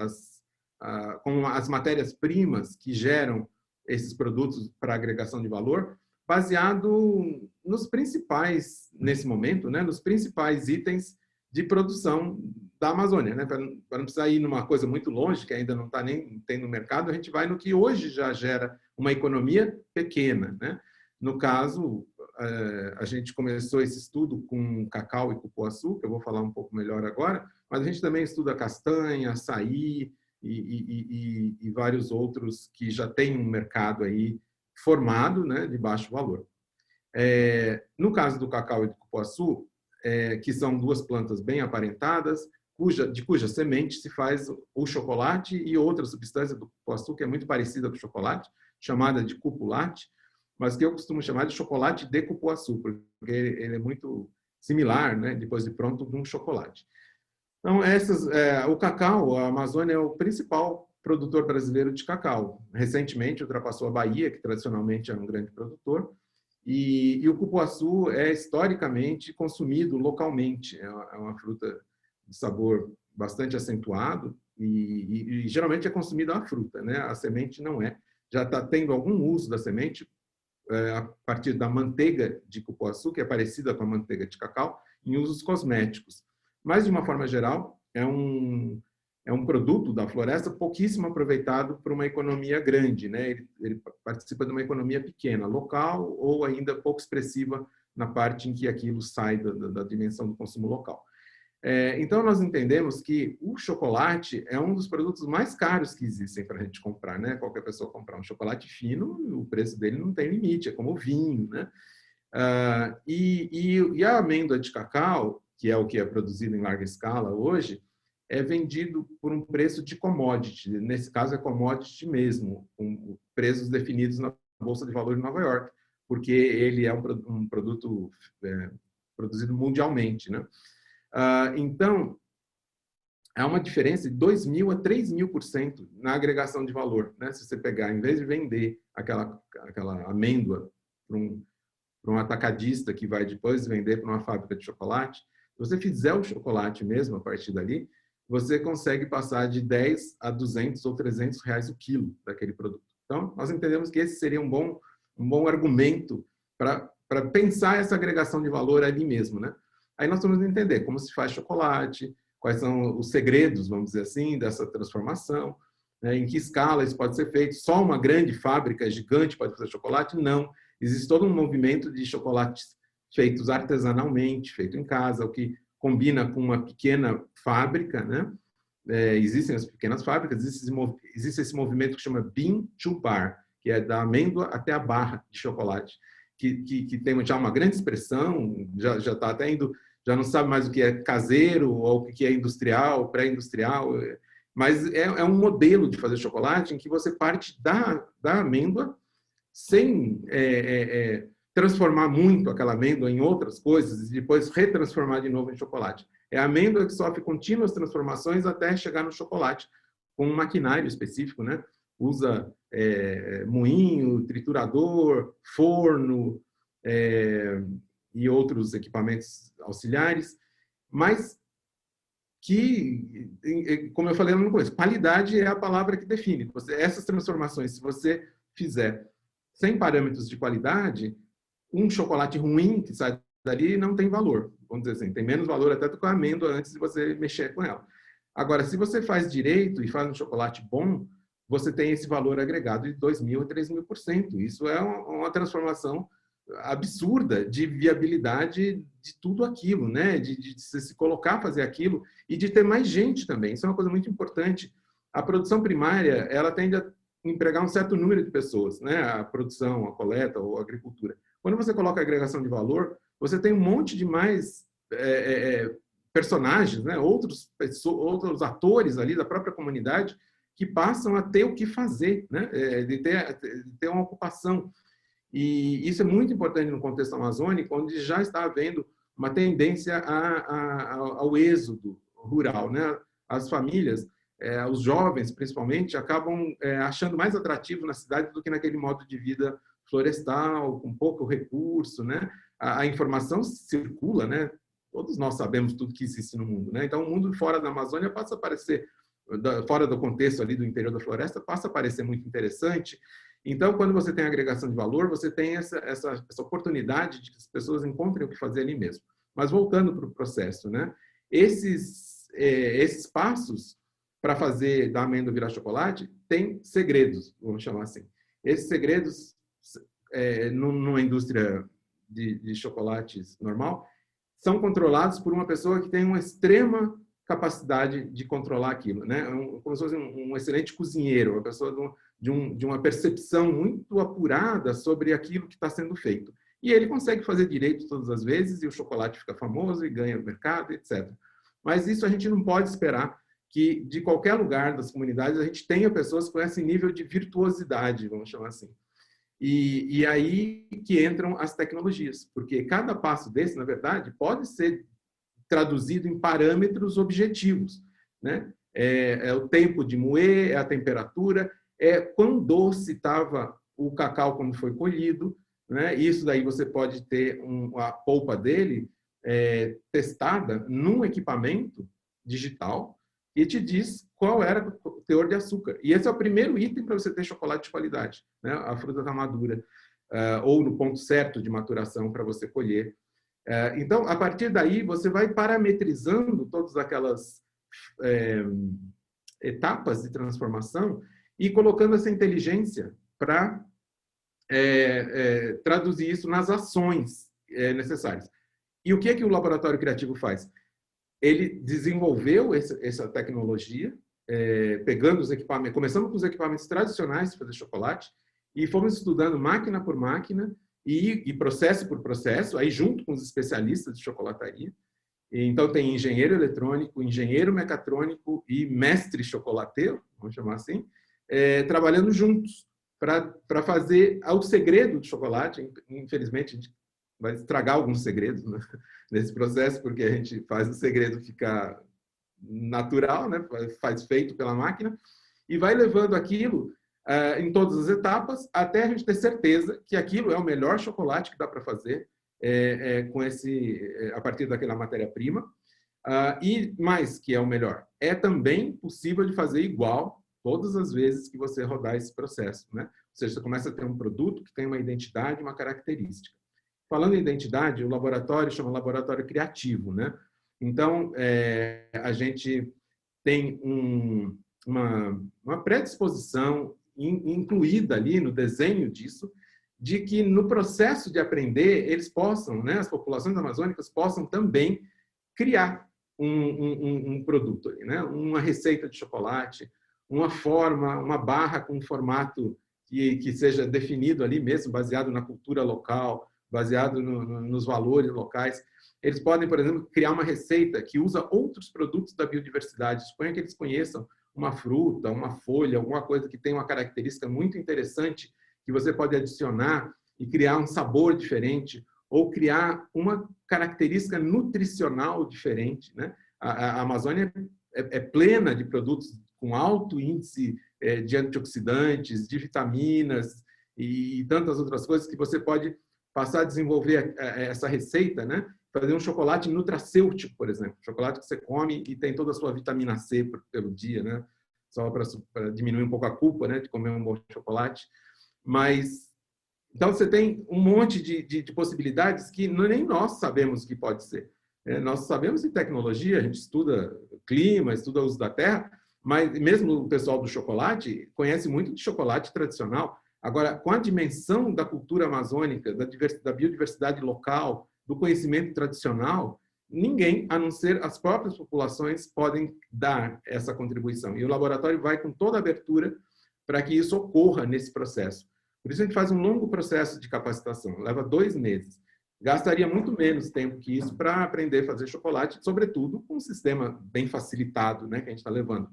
Speaker 2: com as matérias-primas que geram esses produtos para agregação de valor, baseado nos principais, nesse momento, né? Nos principais itens de produção da Amazônia, né? Para não precisar ir numa coisa muito longe, que ainda não está nem tem no mercado, a gente vai no que hoje já gera uma economia pequena, né? No caso, a gente começou esse estudo com cacau e cupuaçu, que eu vou falar um pouco melhor agora, mas a gente também estuda castanha, açaí e vários outros que já têm um mercado aí formado, né, de baixo valor. No caso do cacau e do cupuaçu, que são duas plantas bem aparentadas, de cuja semente se faz o chocolate e outra substância do cupuaçu, que é muito parecida com o chocolate, chamada de cupulate, mas que eu costumo chamar de chocolate de cupuaçu, porque ele é muito similar, né, depois de pronto, com um chocolate. Então, o cacau, a Amazônia é o principal produtor brasileiro de cacau. Recentemente ultrapassou a Bahia, que tradicionalmente era um grande produtor, e o cupuaçu é historicamente consumido localmente. É uma fruta de sabor bastante acentuado e geralmente é consumida a fruta, né? A semente não é. Já está tendo algum uso da semente a partir da manteiga de cupuaçu, que é parecida com a manteiga de cacau, em usos cosméticos. Mas, de uma forma geral, é um produto da floresta pouquíssimo aproveitado por uma economia grande, né? Ele participa de uma economia pequena, local ou ainda pouco expressiva na parte em que aquilo sai da dimensão do consumo local. Então, nós entendemos que o chocolate é um dos produtos mais caros que existem para a gente comprar, né? Qualquer pessoa comprar um chocolate fino, o preço dele não tem limite, é como o vinho, né? E a amêndoa de cacau, que é o que é produzido em larga escala hoje, é vendido por um preço de commodity. Nesse caso, é commodity mesmo, com preços definidos na Bolsa de Valores de Nova York, porque ele é um produto produzido mundialmente, né? Então, há uma diferença de 2.000 a 3.000% na agregação de valor, né? Se você pegar, em vez de vender aquela amêndoa para um atacadista que vai depois vender para uma fábrica de chocolate, se você fizer o chocolate mesmo a partir dali, você consegue passar de 10 a 200 ou 300 reais o quilo daquele produto. Então, nós entendemos que esse seria um bom argumento para pensar essa agregação de valor ali mesmo, né? Aí nós vamos entender como se faz chocolate, quais são os segredos, vamos dizer assim, dessa transformação, né? Em que escala isso pode ser feito. Só uma grande fábrica gigante pode fazer chocolate? Não. Existe todo um movimento de chocolates feitos artesanalmente, feito em casa, o que combina com uma pequena fábrica, né? Existem as pequenas fábricas, existe esse movimento que chama Bean to Bar, que é da amêndoa até a barra de chocolate, que tem já uma grande expressão, já está até indo, já não sabe mais o que é caseiro ou o que é industrial, pré-industrial, mas é um modelo de fazer chocolate em que você parte da amêndoa sem transformar muito aquela amêndoa em outras coisas e depois retransformar de novo em chocolate. É a amêndoa que sofre contínuas transformações até chegar no chocolate, com um maquinário específico, né? Usa moinho, triturador, forno e outros equipamentos auxiliares, mas que, como eu falei no começo, qualidade é a palavra que define. Essas transformações, se você fizer sem parâmetros de qualidade, um chocolate ruim que sai dali não tem valor. Vamos dizer assim, tem menos valor até do que a amêndoa antes de você mexer com ela. Agora, se você faz direito e faz um chocolate bom, você tem esse valor agregado de 2.000 a 3.000%. Isso é uma transformação absurda de viabilidade de tudo aquilo, né? De se colocar a fazer aquilo e de ter mais gente também. Isso é uma coisa muito importante. A produção primária, ela tende a empregar um certo número de pessoas, né? A produção, a coleta ou a agricultura. Quando você coloca a agregação de valor, você tem um monte de mais personagens, né? Outros atores ali da própria comunidade que passam a ter o que fazer, né? De ter uma ocupação. E isso é muito importante no contexto amazônico, onde já está havendo uma tendência ao êxodo rural, né? As famílias os jovens, principalmente, acabam achando mais atrativo na cidade do que naquele modo de vida florestal, com pouco recurso, né? A informação circula, né? Todos nós sabemos tudo que existe no mundo, né? Então, o mundo fora da Amazônia passa a parecer, fora do contexto ali do interior da floresta, passa a parecer muito interessante. Então, quando você tem agregação de valor, você tem essa oportunidade de que as pessoas encontrem o que fazer ali mesmo. Mas voltando para o processo, né? Esses passos para fazer da amêndoa virar chocolate tem segredos, vamos chamar assim. Esses segredos, numa indústria de chocolates normal, são controlados por uma pessoa que tem uma extrema capacidade de controlar aquilo, né? Como se fosse um excelente cozinheiro, uma pessoa de uma percepção muito apurada sobre aquilo que está sendo feito. E ele consegue fazer direito todas as vezes, e o chocolate fica famoso e ganha mercado, etc. Mas isso a gente não pode esperar que, de qualquer lugar das comunidades, a gente tenha pessoas com esse nível de virtuosidade, vamos chamar assim. E aí que entram as tecnologias, porque cada passo desse, na verdade, pode ser traduzido em parâmetros objetivos, né? É o tempo de moer, é a temperatura, é quão doce estava o cacau quando foi colhido, né? Isso daí você pode ter a polpa dele testada num equipamento digital e te diz qual era o teor de açúcar. E esse é o primeiro item para você ter chocolate de qualidade, né? A fruta está madura, ou no ponto certo de maturação para você colher. Então, a partir daí, você vai parametrizando todas aquelas etapas de transformação e colocando essa inteligência para traduzir isso nas ações necessárias. E o que é que o laboratório criativo faz? Ele desenvolveu essa tecnologia, pegando os equipamentos, começamos com os equipamentos tradicionais de fazer chocolate, e fomos estudando máquina por máquina e processo por processo, aí junto com os especialistas de chocolataria. Então, tem engenheiro eletrônico, engenheiro mecatrônico e mestre chocolateiro, vamos chamar assim, trabalhando juntos para fazer o segredo do chocolate. Infelizmente, a gente vai estragar alguns segredos, né, nesse processo, porque a gente faz o segredo ficar natural, né, faz feito pela máquina, e vai levando aquilo em todas as etapas, até a gente ter certeza que aquilo é o melhor chocolate que dá para fazer a partir daquela matéria-prima. E mais que é o melhor, é também possível de fazer igual todas as vezes que você rodar esse processo, né? Ou seja, você começa a ter um produto que tem uma identidade, uma característica. Falando em identidade, o laboratório chama laboratório criativo, né? Então, a gente tem uma predisposição incluída ali no desenho disso, de que no processo de aprender, eles possam, né, as populações amazônicas possam também criar um produto, né, uma receita de chocolate, uma forma, uma barra com um formato que seja definido ali mesmo, baseado na cultura local, baseado nos valores locais. Eles podem, por exemplo, criar uma receita que usa outros produtos da biodiversidade. Suponha que eles conheçam uma fruta, uma folha, alguma coisa que tem uma característica muito interessante que você pode adicionar e criar um sabor diferente ou criar uma característica nutricional diferente, né? A Amazônia é plena de produtos com alto índice de antioxidantes, de vitaminas e tantas outras coisas que você pode passar a desenvolver essa receita, né? Fazer um chocolate nutracêutico, por exemplo. Chocolate que você come e tem toda a sua vitamina C pelo dia, né? Só para diminuir um pouco a culpa, né, de comer um bom chocolate. Mas, então, você tem um monte de possibilidades que nem nós sabemos que pode ser. Nós sabemos de tecnologia, a gente estuda clima, estuda o uso da terra, mas mesmo o pessoal do chocolate conhece muito de chocolate tradicional. Agora, com a dimensão da cultura amazônica, da biodiversidade local, do conhecimento tradicional, ninguém, a não ser as próprias populações, podem dar essa contribuição. E o laboratório vai com toda a abertura para que isso ocorra nesse processo. Por isso a gente faz um longo processo de capacitação, leva 2 meses. Gastaria muito menos tempo que isso para aprender a fazer chocolate, sobretudo com um sistema bem facilitado, né, que a gente está levando.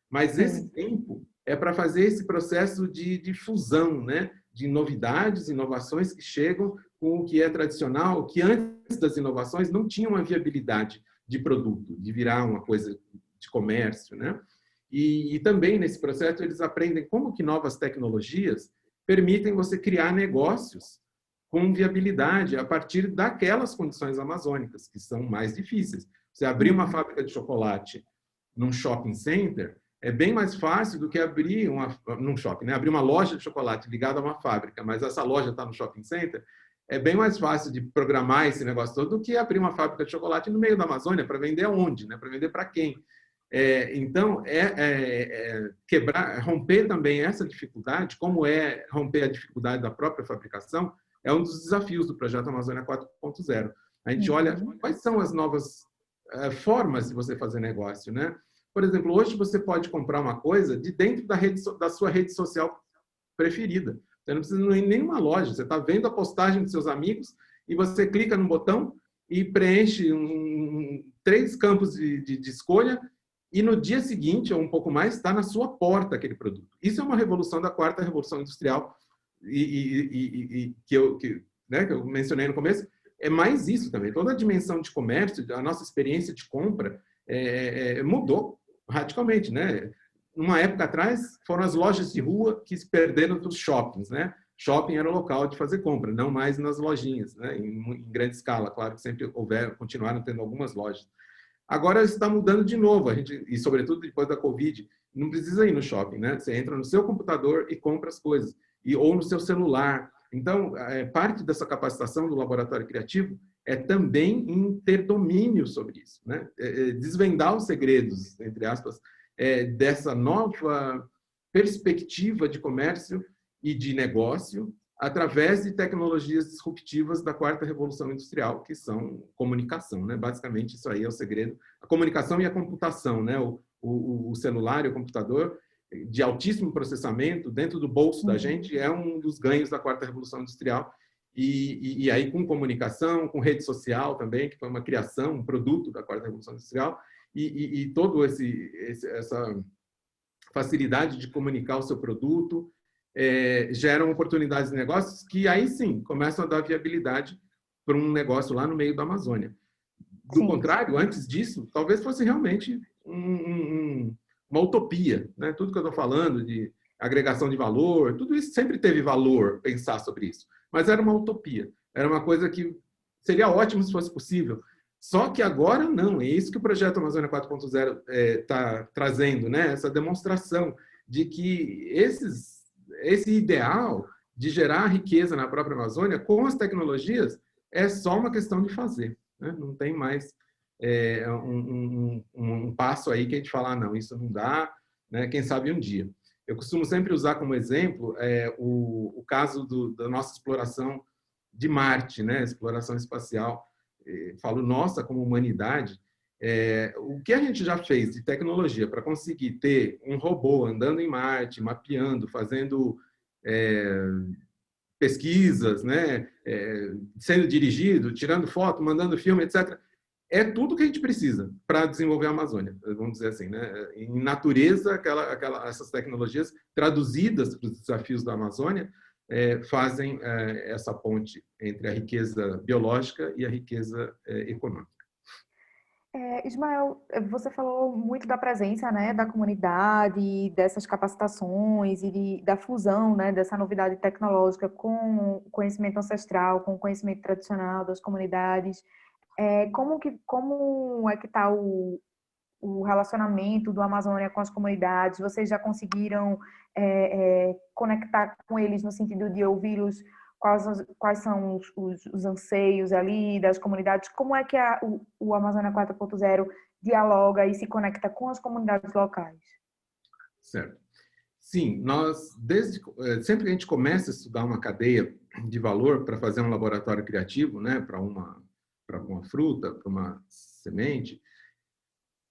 Speaker 2: Mas esse tempo é para fazer esse processo de fusão, né, de novidades, inovações que chegam com o que é tradicional, que antes das inovações não tinha uma viabilidade de produto, de virar uma coisa de comércio, né? E também nesse processo eles aprendem como que novas tecnologias permitem você criar negócios com viabilidade a partir daquelas condições amazônicas, que são mais difíceis. Você abrir uma fábrica de chocolate num shopping center é bem mais fácil do que abrir num shopping, né? Abrir uma loja de chocolate ligada a uma fábrica, mas essa loja está no shopping center, é bem mais fácil de programar esse negócio todo do que abrir uma fábrica de chocolate no meio da Amazônia para vender aonde, né? Para vender para quem? Então, romper também essa dificuldade, como é romper a dificuldade da própria fabricação, é um dos desafios do projeto Amazônia 4.0. A gente olha quais são as novas formas de você fazer negócio, né? Por exemplo, hoje você pode comprar uma coisa de dentro da sua rede social preferida. Você não precisa ir em nenhuma loja. Você está vendo a postagem dos seus amigos e você clica no botão e preenche 3 campos de escolha e no dia seguinte, ou um pouco mais, está na sua porta aquele produto. Isso é uma revolução da 4ª Revolução Industrial que eu mencionei no começo. É mais isso também. Toda a dimensão de comércio, a nossa experiência de compra mudou radicalmente, né? Numa época atrás, foram as lojas de rua que se perderam dos shoppings, né? Shopping era o local de fazer compra, não mais nas lojinhas, né? Em grande escala. Claro que sempre continuaram tendo algumas lojas. Agora está mudando de novo, e sobretudo depois da Covid, não precisa ir no shopping, né? Você entra no seu computador e compra as coisas, ou no seu celular. Então, parte dessa capacitação do laboratório criativo é também em ter domínio sobre isso, né? Desvendar os segredos, entre aspas, dessa nova perspectiva de comércio e de negócio através de tecnologias disruptivas da 4ª Revolução Industrial, que são comunicação, né? Basicamente, isso aí é o segredo. A comunicação e a computação, né? O celular e o computador de altíssimo processamento dentro do bolso da gente é um dos ganhos da 4ª Revolução Industrial. E aí com comunicação, com rede social também, que foi uma criação, um produto da 4ª Revolução Industrial, e todo essa facilidade de comunicar o seu produto geram oportunidades de negócios que aí sim começam a dar viabilidade para um negócio lá no meio da Amazônia. Do contrário, antes disso, talvez fosse realmente uma utopia, né? Tudo que eu estou falando de agregação de valor, tudo isso sempre teve valor, pensar sobre isso, mas era uma utopia, era uma coisa que seria ótimo se fosse possível. Só que agora não, é isso que o projeto Amazônia 4.0 está trazendo, né? Essa demonstração de que esse ideal de gerar riqueza na própria Amazônia com as tecnologias é só uma questão de fazer, né? Não tem mais um passo aí que a gente fala, não, isso não dá, né? Quem sabe um dia. Eu costumo sempre usar como exemplo o caso da nossa exploração de Marte, né? Exploração espacial. Falo nossa como humanidade. O que a gente já fez de tecnologia para conseguir ter um robô andando em Marte, mapeando, fazendo pesquisas, né? Sendo dirigido, tirando foto, mandando filme, etc. É tudo que a gente precisa para desenvolver a Amazônia, vamos dizer assim, né? Em natureza, essas tecnologias traduzidas para os desafios da Amazônia fazem essa ponte entre a riqueza biológica e a riqueza econômica.
Speaker 1: Ismael, você falou muito da presença, né, da comunidade, dessas capacitações e da fusão, né, dessa novidade tecnológica com o conhecimento ancestral, com o conhecimento tradicional das comunidades. Como é que está o relacionamento do Amazônia com as comunidades? Vocês já conseguiram conectar com eles no sentido de ouvi-los? Quais são os anseios ali das comunidades? Como é que o Amazônia 4.0 dialoga e se conecta com as comunidades locais?
Speaker 2: Certo. Sim, sempre que a gente começa a estudar uma cadeia de valor para fazer um laboratório criativo, né, para uma fruta, para uma semente,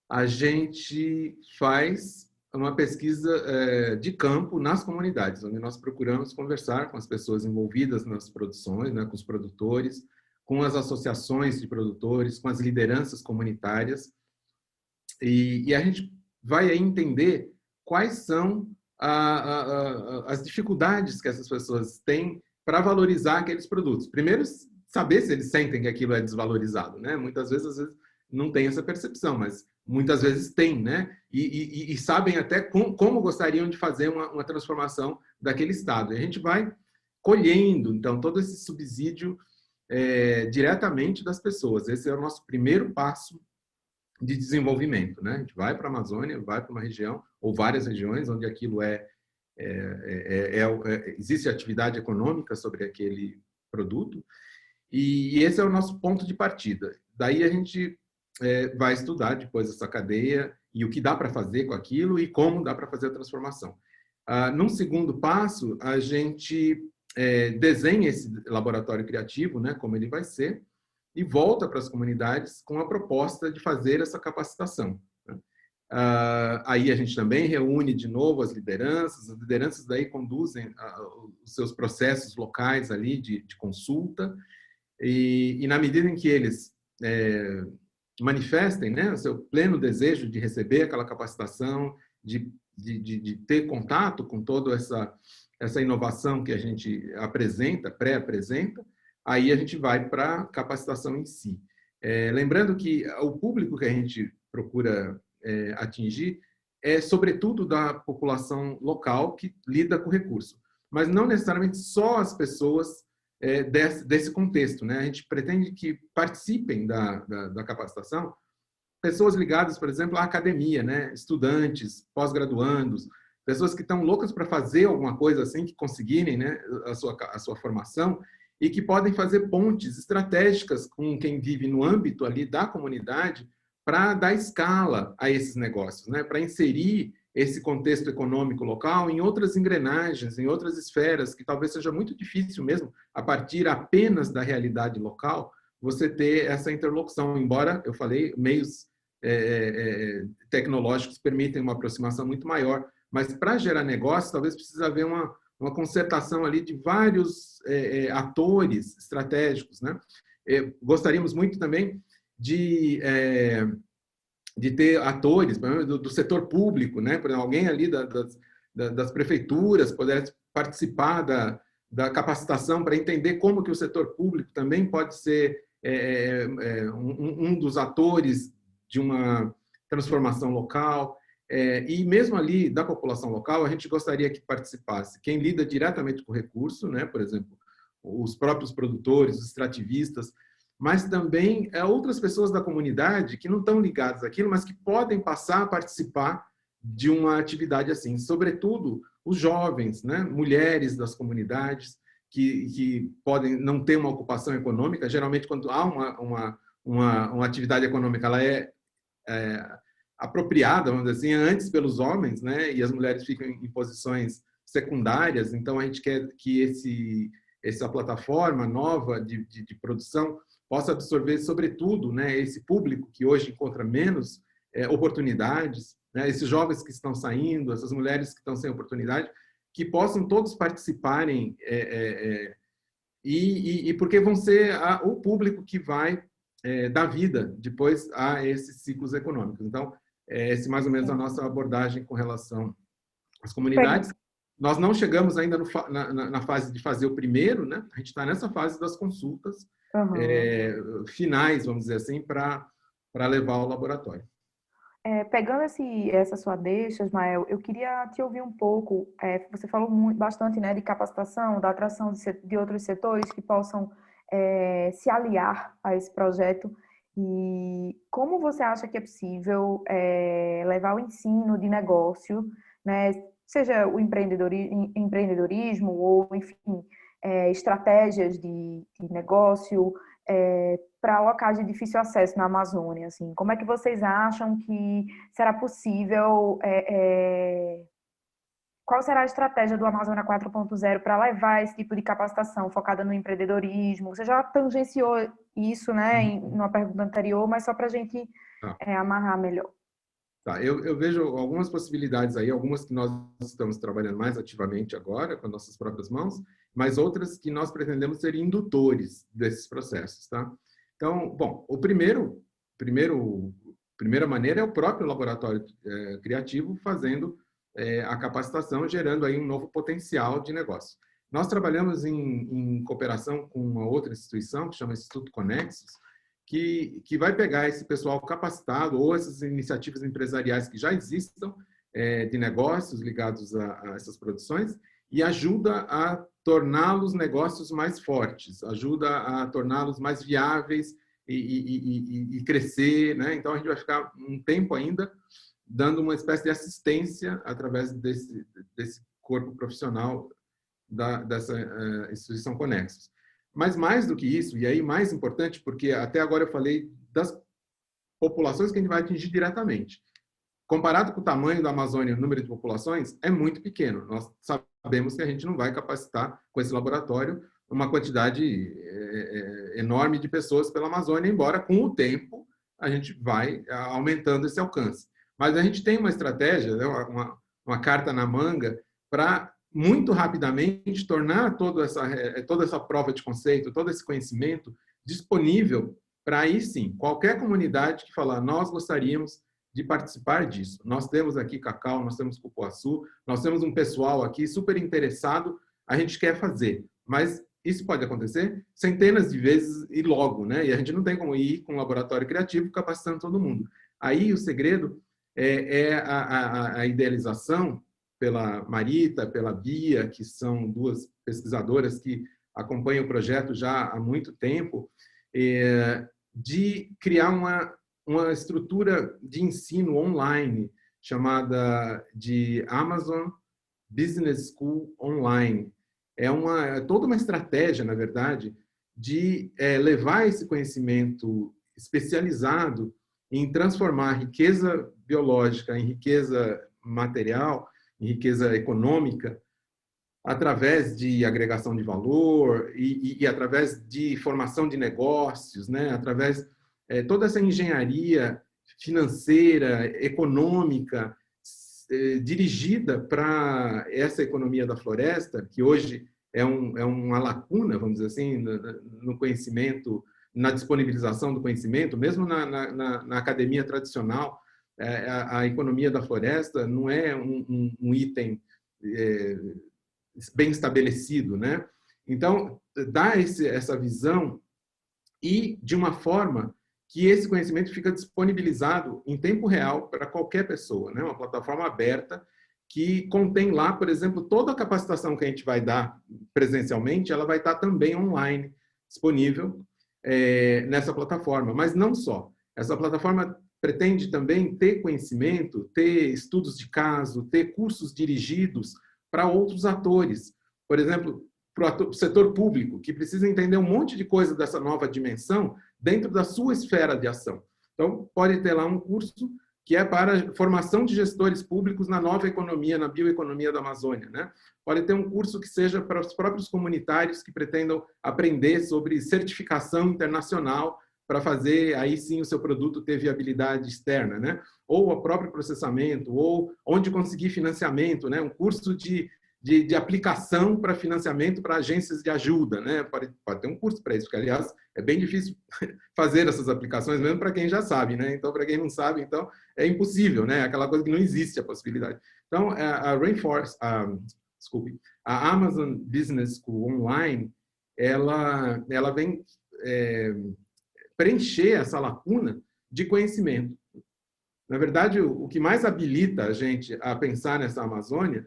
Speaker 2: a gente faz uma pesquisa de campo nas comunidades, onde nós procuramos conversar com as pessoas envolvidas nas produções, né, com os produtores, com as associações de produtores, com as lideranças comunitárias, e a gente vai aí entender quais são as dificuldades que essas pessoas têm para valorizar aqueles produtos. Primeiro, saber se eles sentem que aquilo é desvalorizado, né? Muitas vezes não têm essa percepção, mas muitas vezes têm, né? E sabem até como gostariam de fazer uma transformação daquele estado. E a gente vai colhendo, então, todo esse subsídio diretamente das pessoas. Esse é o nosso primeiro passo de desenvolvimento, né? A gente vai para a Amazônia, vai para uma região, ou várias regiões, onde aquilo existe atividade econômica sobre aquele produto, e esse é o nosso ponto de partida. Daí a gente vai estudar depois essa cadeia e o que dá para fazer com aquilo e como dá para fazer a transformação. Num segundo passo, a gente desenha esse laboratório criativo, né, como ele vai ser, e volta para as comunidades com a proposta de fazer essa capacitação. Né? Aí a gente também reúne de novo as lideranças daí conduzem os seus processos locais ali de consulta, e na medida em que eles manifestem, né, o seu pleno desejo de receber aquela capacitação, de ter contato com toda essa inovação que a gente apresenta, pré-apresenta, aí a gente vai para a capacitação em si. Lembrando que o público que a gente procura atingir é, sobretudo, da população local que lida com o recurso, mas não necessariamente só as pessoas desse contexto, né? A gente pretende que participem da capacitação pessoas ligadas, por exemplo, à academia, né? Estudantes, pós-graduandos, pessoas que estão loucas para fazer alguma coisa assim, que conseguirem, né, a sua formação, e que podem fazer pontes estratégicas com quem vive no âmbito ali da comunidade para dar escala a esses negócios, né? Para inserir esse contexto econômico local em outras engrenagens, em outras esferas, que talvez seja muito difícil mesmo, a partir apenas da realidade local, você ter essa interlocução, embora, eu falei, meios tecnológicos permitem uma aproximação muito maior, mas para gerar negócio, talvez precise haver uma concertação ali de vários atores estratégicos, né? Gostaríamos muito também de ter atores do setor público, né? Por exemplo, alguém ali das prefeituras pudesse participar da capacitação para entender como que o setor público também pode ser um dos atores de uma transformação local. E mesmo ali da população local, a gente gostaria que participasse quem lida diretamente com o recurso, né? Por exemplo, os próprios produtores, os extrativistas, mas também outras pessoas da comunidade que não estão ligadas àquilo, mas que podem passar a participar de uma atividade assim. Sobretudo, os jovens, né? Mulheres das comunidades, que podem não ter uma ocupação econômica. Geralmente, quando há uma atividade econômica, ela é apropriada, vamos dizer assim, antes pelos homens, né? E as mulheres ficam em posições secundárias. Então, a gente quer que essa plataforma nova de produção possa absorver, sobretudo, né, esse público que hoje encontra menos oportunidades, né, esses jovens que estão saindo, essas mulheres que estão sem oportunidade, que possam todos participarem, e porque vão ser o público que vai dar vida depois a esses ciclos econômicos. Então, essa é mais ou menos a nossa abordagem com relação às comunidades. Nós não chegamos ainda na fase de fazer o primeiro, né? A gente está nessa fase das consultas finais, vamos dizer assim, para levar ao laboratório.
Speaker 1: Pegando essa sua deixa, Ismael, eu queria te ouvir um pouco. Você falou bastante, né, de capacitação, da atração de outros setores que possam se aliar a esse projeto. E como você acha que é possível levar o ensino de negócio, né, seja o empreendedorismo ou, enfim, estratégias de negócio, para locais de difícil acesso na Amazônia, assim, como é que vocês acham que será possível, qual será a estratégia do Amazônia 4.0 para levar esse tipo de capacitação focada no empreendedorismo? Você já tangenciou isso, né, numa pergunta anterior, mas só para a gente amarrar melhor.
Speaker 2: Tá, eu vejo algumas possibilidades aí, algumas que nós estamos trabalhando mais ativamente agora, com nossas próprias mãos, mas outras que nós pretendemos ser indutores desses processos, tá? Então, bom, primeira maneira é o próprio laboratório criativo fazendo a capacitação, gerando aí um novo potencial de negócio. Nós trabalhamos em cooperação com uma outra instituição, que chama Instituto Conexos, que vai pegar esse pessoal capacitado ou essas iniciativas empresariais que já existam de negócios ligados a essas produções e ajuda a torná-los negócios mais fortes, ajuda a torná-los mais viáveis e crescer, né? Então, a gente vai ficar um tempo ainda dando uma espécie de assistência através desse corpo profissional dessa instituição Conexus. Mas mais do que isso, e aí mais importante, porque até agora eu falei das populações que a gente vai atingir diretamente. Comparado com o tamanho da Amazônia, o número de populações é muito pequeno. Nós sabemos que a gente não vai capacitar com esse laboratório uma quantidade enorme de pessoas pela Amazônia, embora com o tempo a gente vai aumentando esse alcance. Mas a gente tem uma estratégia, né, uma carta na manga para muito rapidamente tornar toda essa prova de conceito, todo esse conhecimento disponível para aí sim, qualquer comunidade que falar, nós gostaríamos de participar disso. Nós temos aqui cacau, nós temos cupuaçu, nós temos um pessoal aqui super interessado, a gente quer fazer. Mas isso pode acontecer centenas de vezes e logo, né? E a gente não tem como ir com um laboratório criativo capacitando todo mundo. Aí o segredo é a idealização pela Marita, pela Bia, que são duas pesquisadoras que acompanham o projeto já há muito tempo, de criar uma estrutura de ensino online chamada de Amazon Business School Online. É toda uma estratégia, na verdade, de levar esse conhecimento especializado em transformar a riqueza biológica em riqueza material, em riqueza econômica, através de agregação de valor e através de formação de negócios, né? Através toda essa engenharia financeira, econômica, dirigida para essa economia da floresta, que hoje é uma lacuna, vamos dizer assim, no conhecimento, na disponibilização do conhecimento, mesmo na academia tradicional, a economia da floresta não é um item bem estabelecido, né? Então, dá essa visão e de uma forma que esse conhecimento fica disponibilizado em tempo real para qualquer pessoa, né? Uma plataforma aberta que contém lá, por exemplo, toda a capacitação que a gente vai dar presencialmente, ela vai estar também online, disponível nessa plataforma. Mas não só. Essa plataforma pretende também ter conhecimento, ter estudos de caso, ter cursos dirigidos para outros atores. Por exemplo, para o setor público, que precisa entender um monte de coisa dessa nova dimensão dentro da sua esfera de ação. Então, pode ter lá um curso que é para formação de gestores públicos na nova economia, na bioeconomia da Amazônia, né? Pode ter um curso que seja para os próprios comunitários que pretendam aprender sobre certificação internacional para fazer, aí sim, o seu produto ter viabilidade externa, né? Ou o próprio processamento, ou onde conseguir financiamento, né? Um curso de aplicação para financiamento para agências de ajuda, né? Pode ter um curso para isso, porque, aliás, é bem difícil fazer essas aplicações, mesmo para quem já sabe, né? Então, para quem não sabe, então, é impossível, né? Aquela coisa que não existe a possibilidade. Então, a Amazon Business School Online, ela vem preencher essa lacuna de conhecimento. Na verdade, o que mais habilita a gente a pensar nessa Amazônia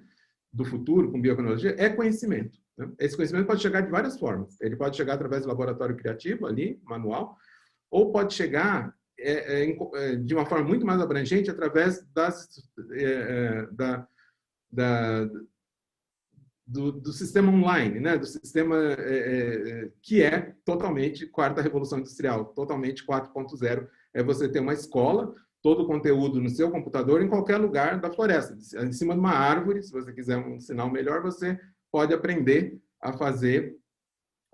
Speaker 2: do futuro, com biotecnologia, é conhecimento. Né? Esse conhecimento pode chegar de várias formas. Ele pode chegar através do laboratório criativo, ali, manual, ou pode chegar de uma forma muito mais abrangente através do sistema online, né? Do sistema que é totalmente quarta revolução industrial, totalmente 4.0. É você ter uma escola, todo o conteúdo no seu computador, em qualquer lugar da floresta. Em cima de uma árvore, se você quiser um sinal melhor, você pode aprender a fazer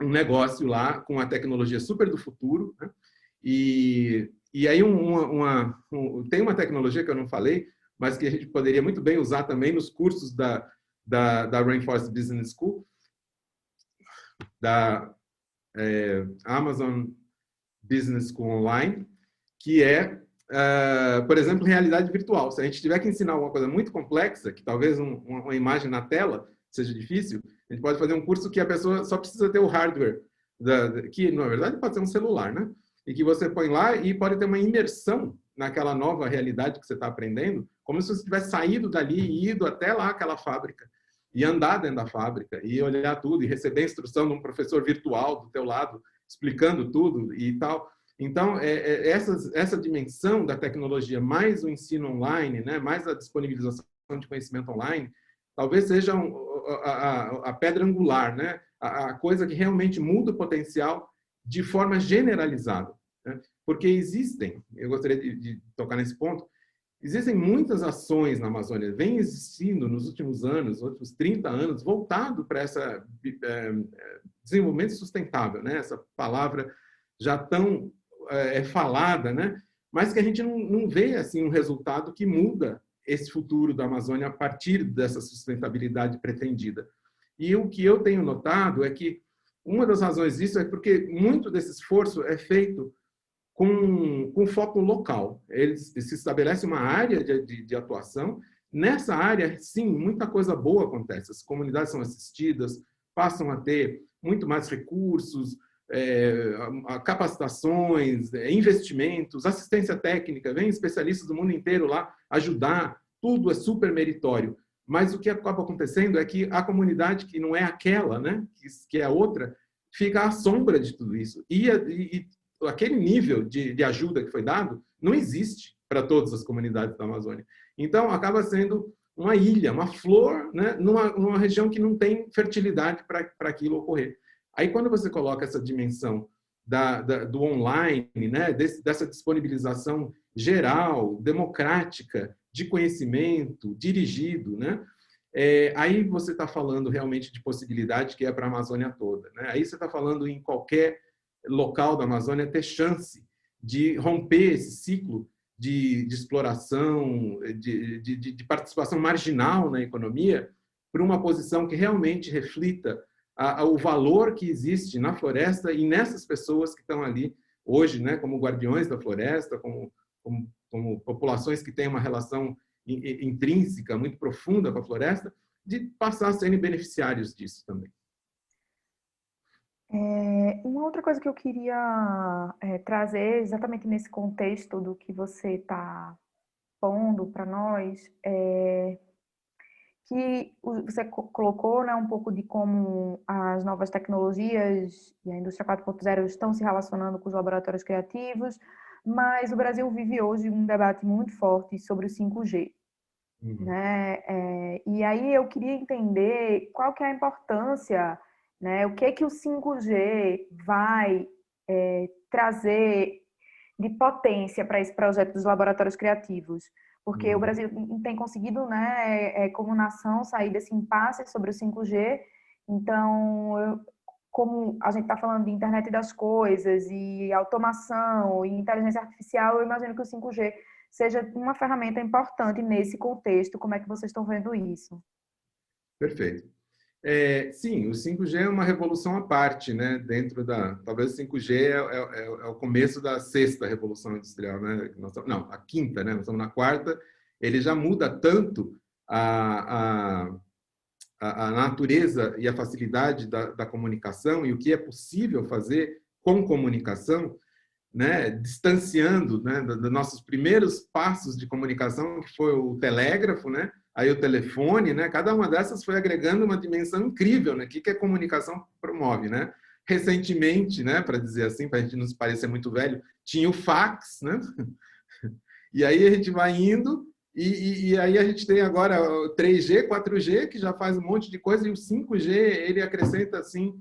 Speaker 2: um negócio lá com a tecnologia super do futuro, né? E aí tem uma tecnologia que eu não falei, mas que a gente poderia muito bem usar também nos cursos da Rainforest Business School, da Amazon Business School Online, que é, por exemplo, realidade virtual. Se a gente tiver que ensinar alguma coisa muito complexa, que talvez uma imagem na tela seja difícil, a gente pode fazer um curso que a pessoa só precisa ter o hardware, que na verdade pode ser um celular, né? e que você põe lá e pode ter uma imersão naquela nova realidade que você está aprendendo, como se você tivesse saído dali e ido até lá aquela fábrica e andar dentro da fábrica e olhar tudo e receber a instrução de um professor virtual do teu lado explicando tudo e tal. Então, essa dimensão da tecnologia, mais o ensino online, né, mais a disponibilização de conhecimento online, talvez seja a pedra angular, né, a coisa que realmente muda o potencial de forma generalizada. Né? Porque existem, eu gostaria de tocar nesse ponto, existem muitas ações na Amazônia, vem existindo nos últimos anos, últimos 30 anos, voltado para esse desenvolvimento sustentável, né? Essa palavra já tão falada, né? Mas que a gente não vê assim um resultado que muda esse futuro da Amazônia a partir dessa sustentabilidade pretendida. E o que eu tenho notado é que uma das razões disso é porque muito desse esforço é feito com foco local. Eles se estabelece uma área de atuação. Nessa área, sim, muita coisa boa acontece. As comunidades são assistidas, passam a ter muito mais recursos, capacitações, investimentos, assistência técnica, vem especialistas do mundo inteiro lá ajudar, tudo é super meritório. Mas o que acaba acontecendo é que a comunidade que não é aquela, né, que é a outra, fica à sombra de tudo isso. E aquele nível de ajuda que foi dado não existe para todas as comunidades da Amazônia. Então, acaba sendo uma ilha, uma flor, né, numa região que não tem fertilidade para aquilo ocorrer. Aí, quando você coloca essa dimensão do online, né, dessa disponibilização geral, democrática, de conhecimento, dirigido, né, aí você está falando realmente de possibilidade que é para a Amazônia toda. Né? Aí você está falando em qualquer local da Amazônia ter chance de romper esse ciclo de exploração, de participação marginal na economia, para uma posição que realmente reflita o valor que existe na floresta e nessas pessoas que estão ali hoje, né, como guardiões da floresta, como populações que têm uma relação intrínseca muito profunda com a floresta, de passar a serem beneficiários disso também.
Speaker 1: Uma outra coisa que eu queria trazer, exatamente nesse contexto do que você está pondo para nós, que você colocou, né, um pouco de como as novas tecnologias e a indústria 4.0 estão se relacionando com os laboratórios criativos, mas o Brasil vive hoje um debate muito forte sobre o 5G. Né? E aí eu queria entender qual que é a importância, né? O que o 5G vai trazer de potência para esse projeto dos laboratórios criativos, porque o Brasil tem conseguido, né, como nação, sair desse impasse sobre o 5G. Então, como a gente está falando de internet das coisas e automação e inteligência artificial, eu imagino que o 5G seja uma ferramenta importante nesse contexto. Como é que vocês estão vendo isso?
Speaker 2: Perfeito. Sim, o 5G é uma revolução à parte, né? Dentro talvez o 5G é o começo da sexta revolução industrial, né? Não, a quinta, né? Nós estamos na quarta. Ele já muda tanto a natureza e a facilidade da comunicação e o que é possível fazer com comunicação, né, distanciando, né, dos nossos primeiros passos de comunicação, que foi o telégrafo, né, aí o telefone, né, cada uma dessas foi agregando uma dimensão incrível, né, que a comunicação promove, né. Recentemente, né, para dizer assim, para a gente não se parecer muito velho, tinha o fax, né, e aí a gente vai indo e aí a gente tem agora o 3G, 4G, que já faz um monte de coisa, e o 5G, ele acrescenta, assim,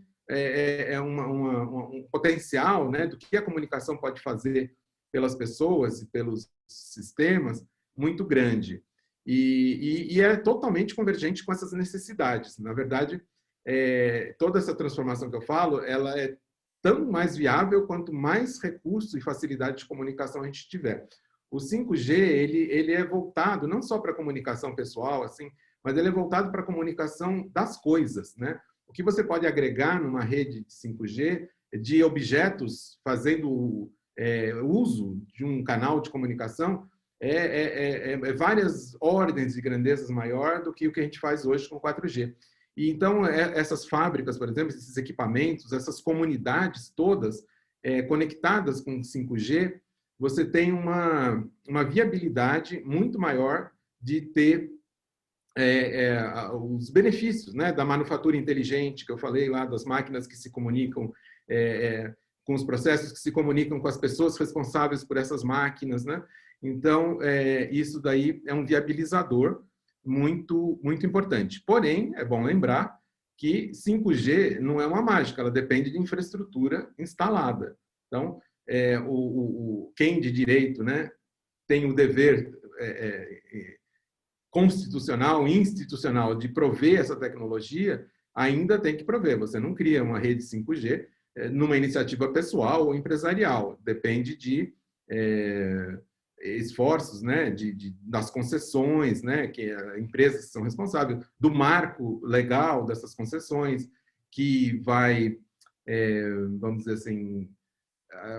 Speaker 2: um potencial, né, do que a comunicação pode fazer pelas pessoas e pelos sistemas muito grande. E é totalmente convergente com essas necessidades. Na verdade, toda essa transformação que eu falo, ela é tão mais viável quanto mais recurso e facilidade de comunicação a gente tiver. O 5G, ele é voltado não só para a comunicação pessoal, assim, mas ele é voltado para a comunicação das coisas, né? O que você pode agregar numa rede de 5G de objetos fazendo uso de um canal de comunicação várias ordens de grandezas maior do que o que a gente faz hoje com 4G. E então, essas fábricas, por exemplo, esses equipamentos, essas comunidades todas, conectadas com 5G, você tem uma viabilidade muito maior de ter os benefícios, né, da manufatura inteligente, que eu falei lá, das máquinas que se comunicam com os processos que se comunicam com as pessoas responsáveis por essas máquinas, né? Então, isso daí é um viabilizador muito, muito importante. Porém, é bom lembrar que 5G não é uma mágica, ela depende de infraestrutura instalada. Então, quem de direito, né, tem o dever constitucional, institucional de prover essa tecnologia, ainda tem que prover. Você não cria uma rede 5G numa iniciativa pessoal ou empresarial. Depende de esforços, né, das concessões, né, que empresas são responsáveis, do marco legal dessas concessões, que vai, vamos dizer assim,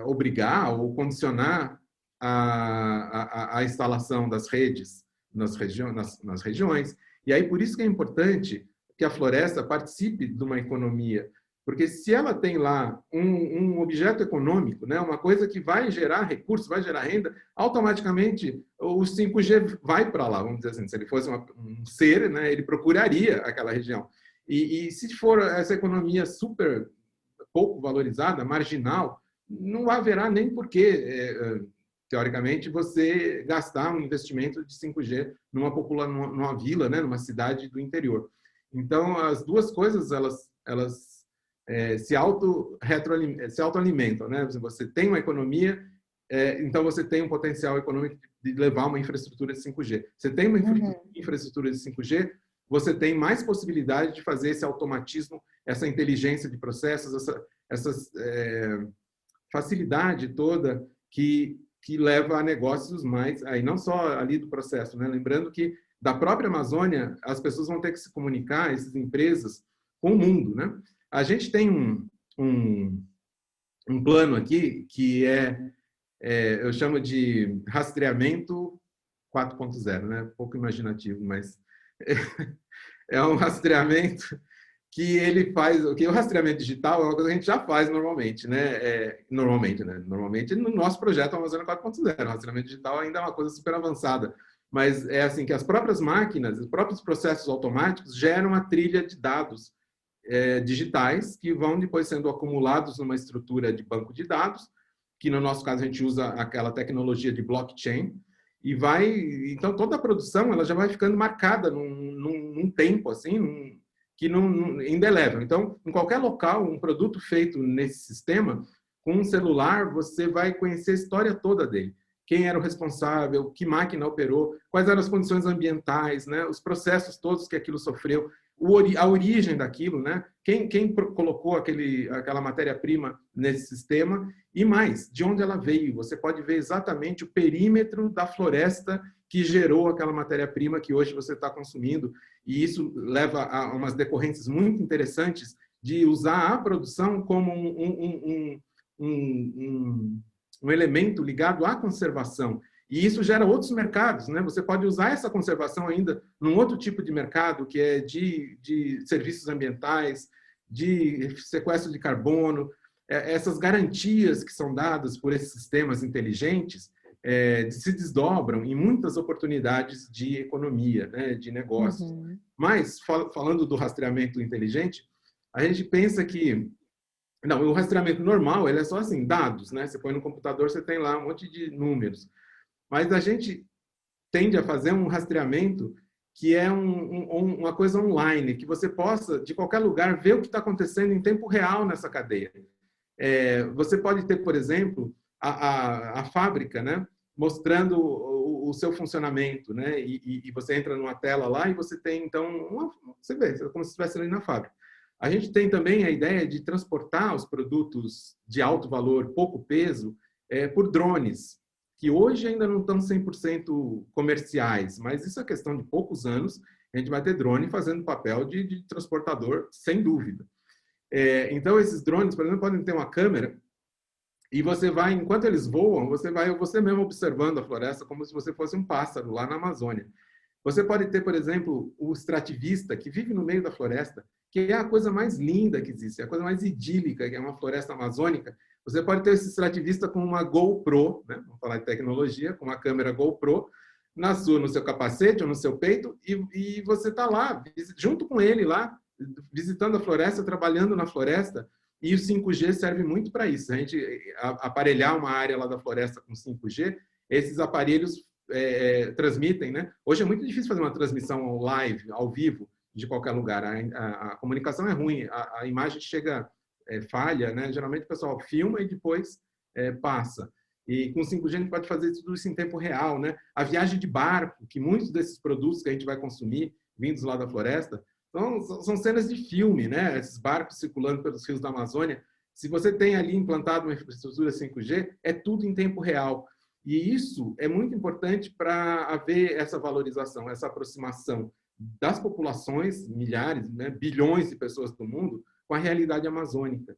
Speaker 2: obrigar ou condicionar a instalação das redes nas regiões. E aí, por isso que é importante que a floresta participe de uma economia, porque se ela tem lá um objeto econômico, né, uma coisa que vai gerar recursos, vai gerar renda, automaticamente o 5G vai para lá, vamos dizer assim. Se ele fosse um ser, né, ele procuraria aquela região. E se for essa economia super pouco valorizada, marginal, não haverá nem porquê, teoricamente, você gastar um investimento de 5G numa vila, né, numa cidade do interior. Então, as duas coisas, elas se autoalimentam, né? Você tem uma economia, então você tem um potencial econômico de levar uma infraestrutura de 5G. Você tem uma infraestrutura de 5G, você tem mais possibilidade de fazer esse automatismo, essa inteligência de processos, essa facilidade toda que leva a negócios mais, aí não só ali do processo, né? Lembrando que da própria Amazônia, as pessoas vão ter que se comunicar, essas empresas, com o mundo, né? A gente tem um plano aqui que eu chamo de rastreamento 4.0, né? Pouco imaginativo, mas é um rastreamento que ele faz, o rastreamento digital é uma coisa que a gente já faz normalmente, né? Normalmente no nosso projeto Amazônia 4.0, o rastreamento digital ainda é uma coisa super avançada, mas é assim que as próprias máquinas, os próprios processos automáticos geram uma trilha de dados digitais que vão depois sendo acumulados numa estrutura de banco de dados, que no nosso caso a gente usa aquela tecnologia de blockchain, e então toda a produção ela já vai ficando marcada num tempo assim, que indelével. Então, em qualquer local, um produto feito nesse sistema, com um celular, você vai conhecer a história toda dele. Quem era o responsável, que máquina operou, quais eram as condições ambientais, né, os processos todos que aquilo sofreu, a origem daquilo, né, quem colocou aquela matéria-prima nesse sistema e mais, de onde ela veio. Você pode ver exatamente o perímetro da floresta que gerou aquela matéria-prima que hoje você está consumindo. E isso leva a umas decorrências muito interessantes de usar a produção como um elemento ligado à conservação. E isso gera outros mercados, né? Você pode usar essa conservação ainda num outro tipo de mercado, que é de serviços ambientais, de sequestro de carbono. Essas garantias que são dadas por esses sistemas inteligentes se desdobram em muitas oportunidades de economia, né? De negócios. Mas, falando do rastreamento inteligente, a gente pensa que não, o rastreamento normal ele é só assim, dados, né? Você põe no computador, você tem lá um monte de números. Mas a gente tende a fazer um rastreamento que é uma coisa online, que você possa, de qualquer lugar, ver o que está acontecendo em tempo real nessa cadeia. Você pode ter, por exemplo, a fábrica, né, mostrando o seu funcionamento, né, e você entra numa tela lá e você tem, então, você vê, como se estivesse ali na fábrica. A gente tem também a ideia de transportar os produtos de alto valor, pouco peso, por drones, que hoje ainda não estão 100% comerciais, mas isso é questão de poucos anos, a gente vai ter drone fazendo papel de transportador, sem dúvida. Então, esses drones, por exemplo, podem ter uma câmera e você vai, enquanto eles voam, você mesmo observando a floresta como se você fosse um pássaro lá na Amazônia. Você pode ter, por exemplo, o extrativista que vive no meio da floresta, que é a coisa mais linda que existe, a coisa mais idílica, que é uma floresta amazônica. Você pode ter esse extrativista com uma GoPro, né? Vamos falar de tecnologia, com uma câmera GoPro, no seu capacete ou no seu peito, e você está lá, junto com ele lá, visitando a floresta, trabalhando na floresta, e o 5G serve muito para isso. A gente aparelhar uma área lá da floresta com 5G, esses aparelhos transmitem, né? Hoje é muito difícil fazer uma transmissão live, ao vivo, de qualquer lugar. A comunicação é ruim, a imagem chega, falha, né? Geralmente o pessoal filma e depois passa. E com 5G a gente pode fazer tudo isso em tempo real, né? A viagem de barco, que muitos desses produtos que a gente vai consumir, vindos lá da floresta, são cenas de filme, né? Esses barcos circulando pelos rios da Amazônia. Se você tem ali implantado uma infraestrutura 5G, é tudo em tempo real. E isso é muito importante para haver essa valorização, essa aproximação das populações, milhares, né, bilhões de pessoas do mundo, com a realidade amazônica.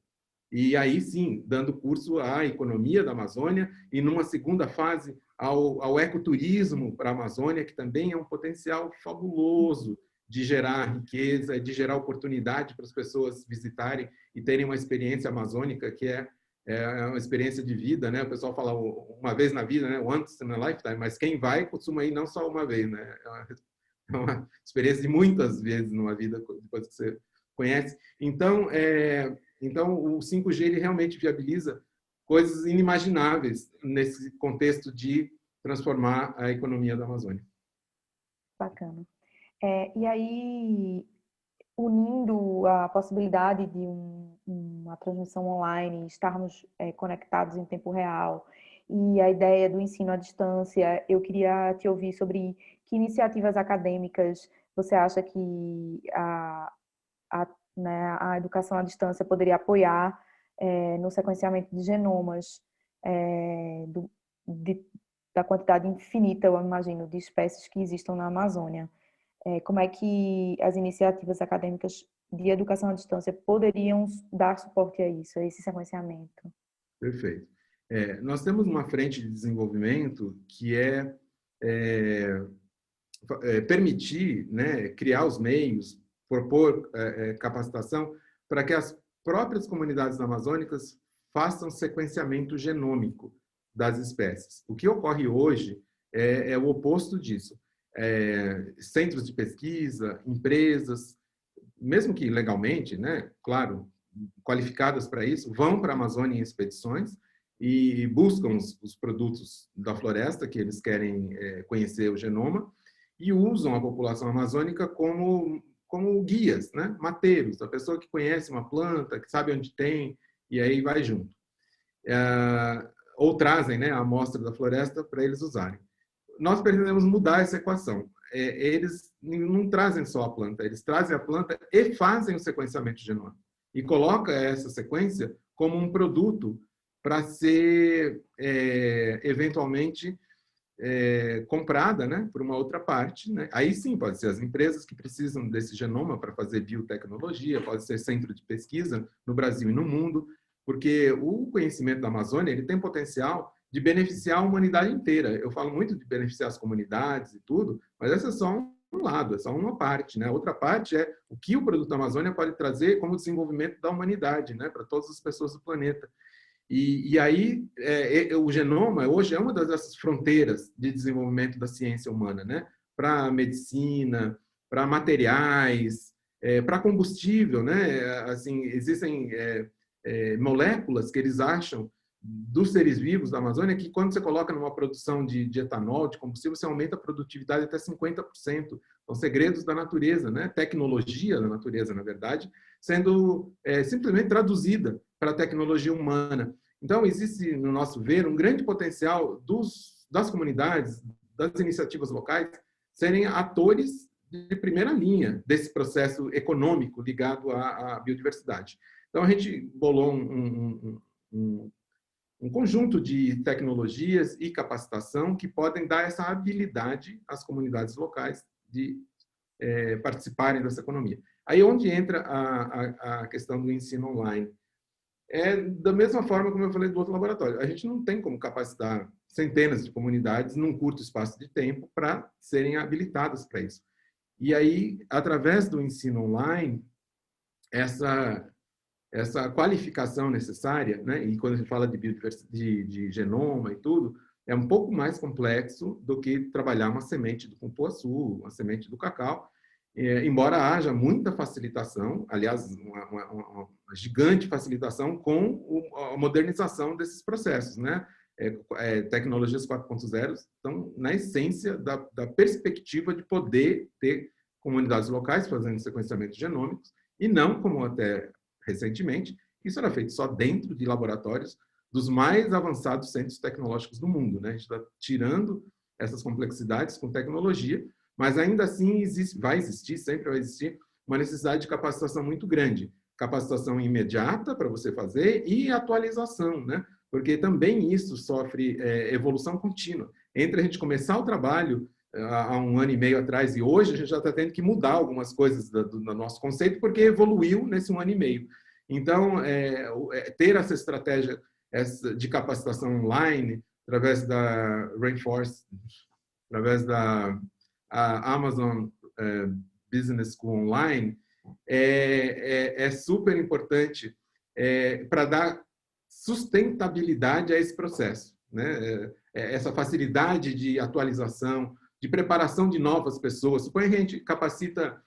Speaker 2: E aí, sim, dando curso à economia da Amazônia e, numa segunda fase, ao ecoturismo para a Amazônia, que também é um potencial fabuloso de gerar riqueza, de gerar oportunidade para as pessoas visitarem e terem uma experiência amazônica que é uma experiência de vida, né? O pessoal fala uma vez na vida, né? Once in a lifetime, mas quem vai costuma ir não só uma vez, né? É uma experiência de muitas vezes numa vida, depois que você conhece. Então, o 5G ele realmente viabiliza coisas inimagináveis nesse contexto de transformar a economia da Amazônia.
Speaker 1: Bacana. E aí, unindo a possibilidade de uma transmissão online, estarmos conectados em tempo real, e a ideia do ensino à distância, eu queria te ouvir sobre que iniciativas acadêmicas você acha que né, a educação à distância poderia apoiar no sequenciamento de genomas de, da quantidade infinita, eu imagino, de espécies que existam na Amazônia. Como é que as iniciativas acadêmicas de educação à distância poderiam dar suporte a isso, a esse sequenciamento?
Speaker 2: Perfeito. Nós temos uma frente de desenvolvimento que permitir, né, criar os meios, propor capacitação para que as próprias comunidades amazônicas façam sequenciamento genômico das espécies. O que ocorre hoje é o oposto disso. Centros de pesquisa, empresas, mesmo que legalmente, né, claro, qualificadas para isso, vão para a Amazônia em expedições e buscam os produtos da floresta que eles querem conhecer o genoma e usam a população amazônica como guias, né, mateiros, a pessoa que conhece uma planta, que sabe onde tem, e aí vai junto. Ou trazem, né, a amostra da floresta para eles usarem. Nós pretendemos mudar essa equação. Eles não trazem só a planta, eles trazem a planta e fazem o sequenciamento genômico. E coloca essa sequência como um produto para ser, eventualmente, comprada, né, por uma outra parte. Né? Aí sim, pode ser as empresas que precisam desse genoma para fazer biotecnologia, pode ser centro de pesquisa no Brasil e no mundo, porque o conhecimento da Amazônia ele tem potencial de beneficiar a humanidade inteira. Eu falo muito de beneficiar as comunidades e tudo, mas essa é só um lado, é só uma parte. Né? A outra parte é o que o produto da Amazônia pode trazer como desenvolvimento da humanidade, né? Para todas as pessoas do planeta. E aí, o genoma hoje é uma dessas fronteiras de desenvolvimento da ciência humana, né? Para medicina, para materiais, para combustível, né? Assim, existem moléculas que eles acham dos seres vivos da Amazônia que quando você coloca numa produção de etanol, de combustível, você aumenta a produtividade até 50%. São segredos da natureza, né? Tecnologia da natureza, na verdade, sendo simplesmente traduzida para a tecnologia humana. Então, existe, no nosso ver, um grande potencial das comunidades, das iniciativas locais, serem atores de primeira linha desse processo econômico ligado à biodiversidade. Então, a gente bolou um conjunto de tecnologias e capacitação que podem dar essa habilidade às comunidades locais de participarem dessa economia. Aí onde entra a questão do ensino online. Da mesma forma como eu falei do outro laboratório. A gente não tem como capacitar centenas de comunidades num curto espaço de tempo para serem habilitadas para isso. E aí, através do ensino online, essa qualificação necessária, né? E quando a gente fala de biodiversidade, de genoma e tudo, é um pouco mais complexo do que trabalhar uma semente do cupuaçu, uma semente do cacau, embora haja muita facilitação, aliás, uma gigante facilitação com a modernização desses processos, né? Tecnologias 4.0 estão na essência da perspectiva de poder ter comunidades locais fazendo sequenciamento genômicos, e não, como até recentemente, isso era feito só dentro de laboratórios dos mais avançados centros tecnológicos do mundo, né? A gente está tirando essas complexidades com tecnologia, mas ainda assim sempre vai existir uma necessidade de capacitação muito grande. Capacitação imediata para você fazer e atualização, né? Porque também isso sofre evolução contínua. Entre a gente começar o trabalho há um ano e meio atrás e hoje, a gente já está tendo que mudar algumas coisas do nosso conceito, porque evoluiu nesse um ano e meio. Então, ter essa estratégia de capacitação online, através da Rainforest, através da Amazon Business School Online, é super importante para dar sustentabilidade a esse processo, né? Essa facilidade de atualização, de preparação de novas pessoas. Suponha que a gente capacita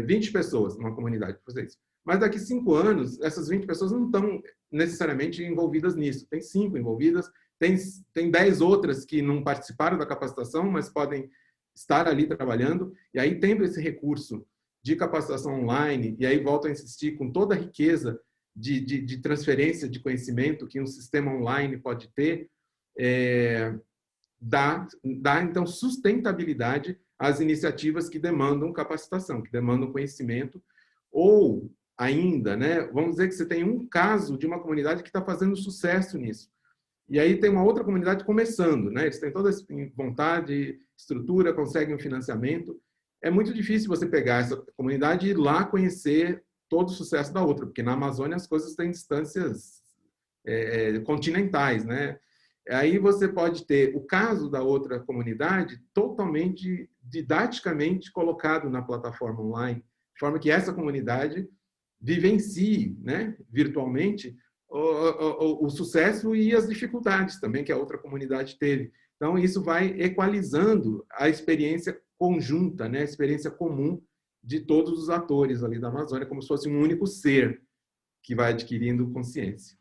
Speaker 2: 20 pessoas numa comunidade para fazer isso. Mas daqui 5 anos, essas 20 pessoas não estão necessariamente envolvidas nisso. Tem 5 envolvidas, tem 10 outras que não participaram da capacitação, mas podem estar ali trabalhando. E aí, tendo esse recurso de capacitação online, e aí volto a insistir, com toda a riqueza de transferência de conhecimento que um sistema online pode ter, dá então sustentabilidade às iniciativas que demandam capacitação, que demandam conhecimento, ou ainda, né, vamos dizer que você tem um caso de uma comunidade que está fazendo sucesso nisso, e aí tem uma outra comunidade começando, né, eles têm toda essa vontade, estrutura, conseguem um financiamento. É muito difícil você pegar essa comunidade e ir lá conhecer todo o sucesso da outra, porque na Amazônia as coisas têm distâncias continentais, né? Aí você pode ter o caso da outra comunidade totalmente didaticamente colocado na plataforma online, de forma que essa comunidade vivencie, né, virtualmente, o sucesso e as dificuldades também que a outra comunidade teve. Então, isso vai equalizando a experiência conjunta, né, a experiência comum de todos os atores ali da Amazônia, como se fosse um único ser que vai adquirindo consciência.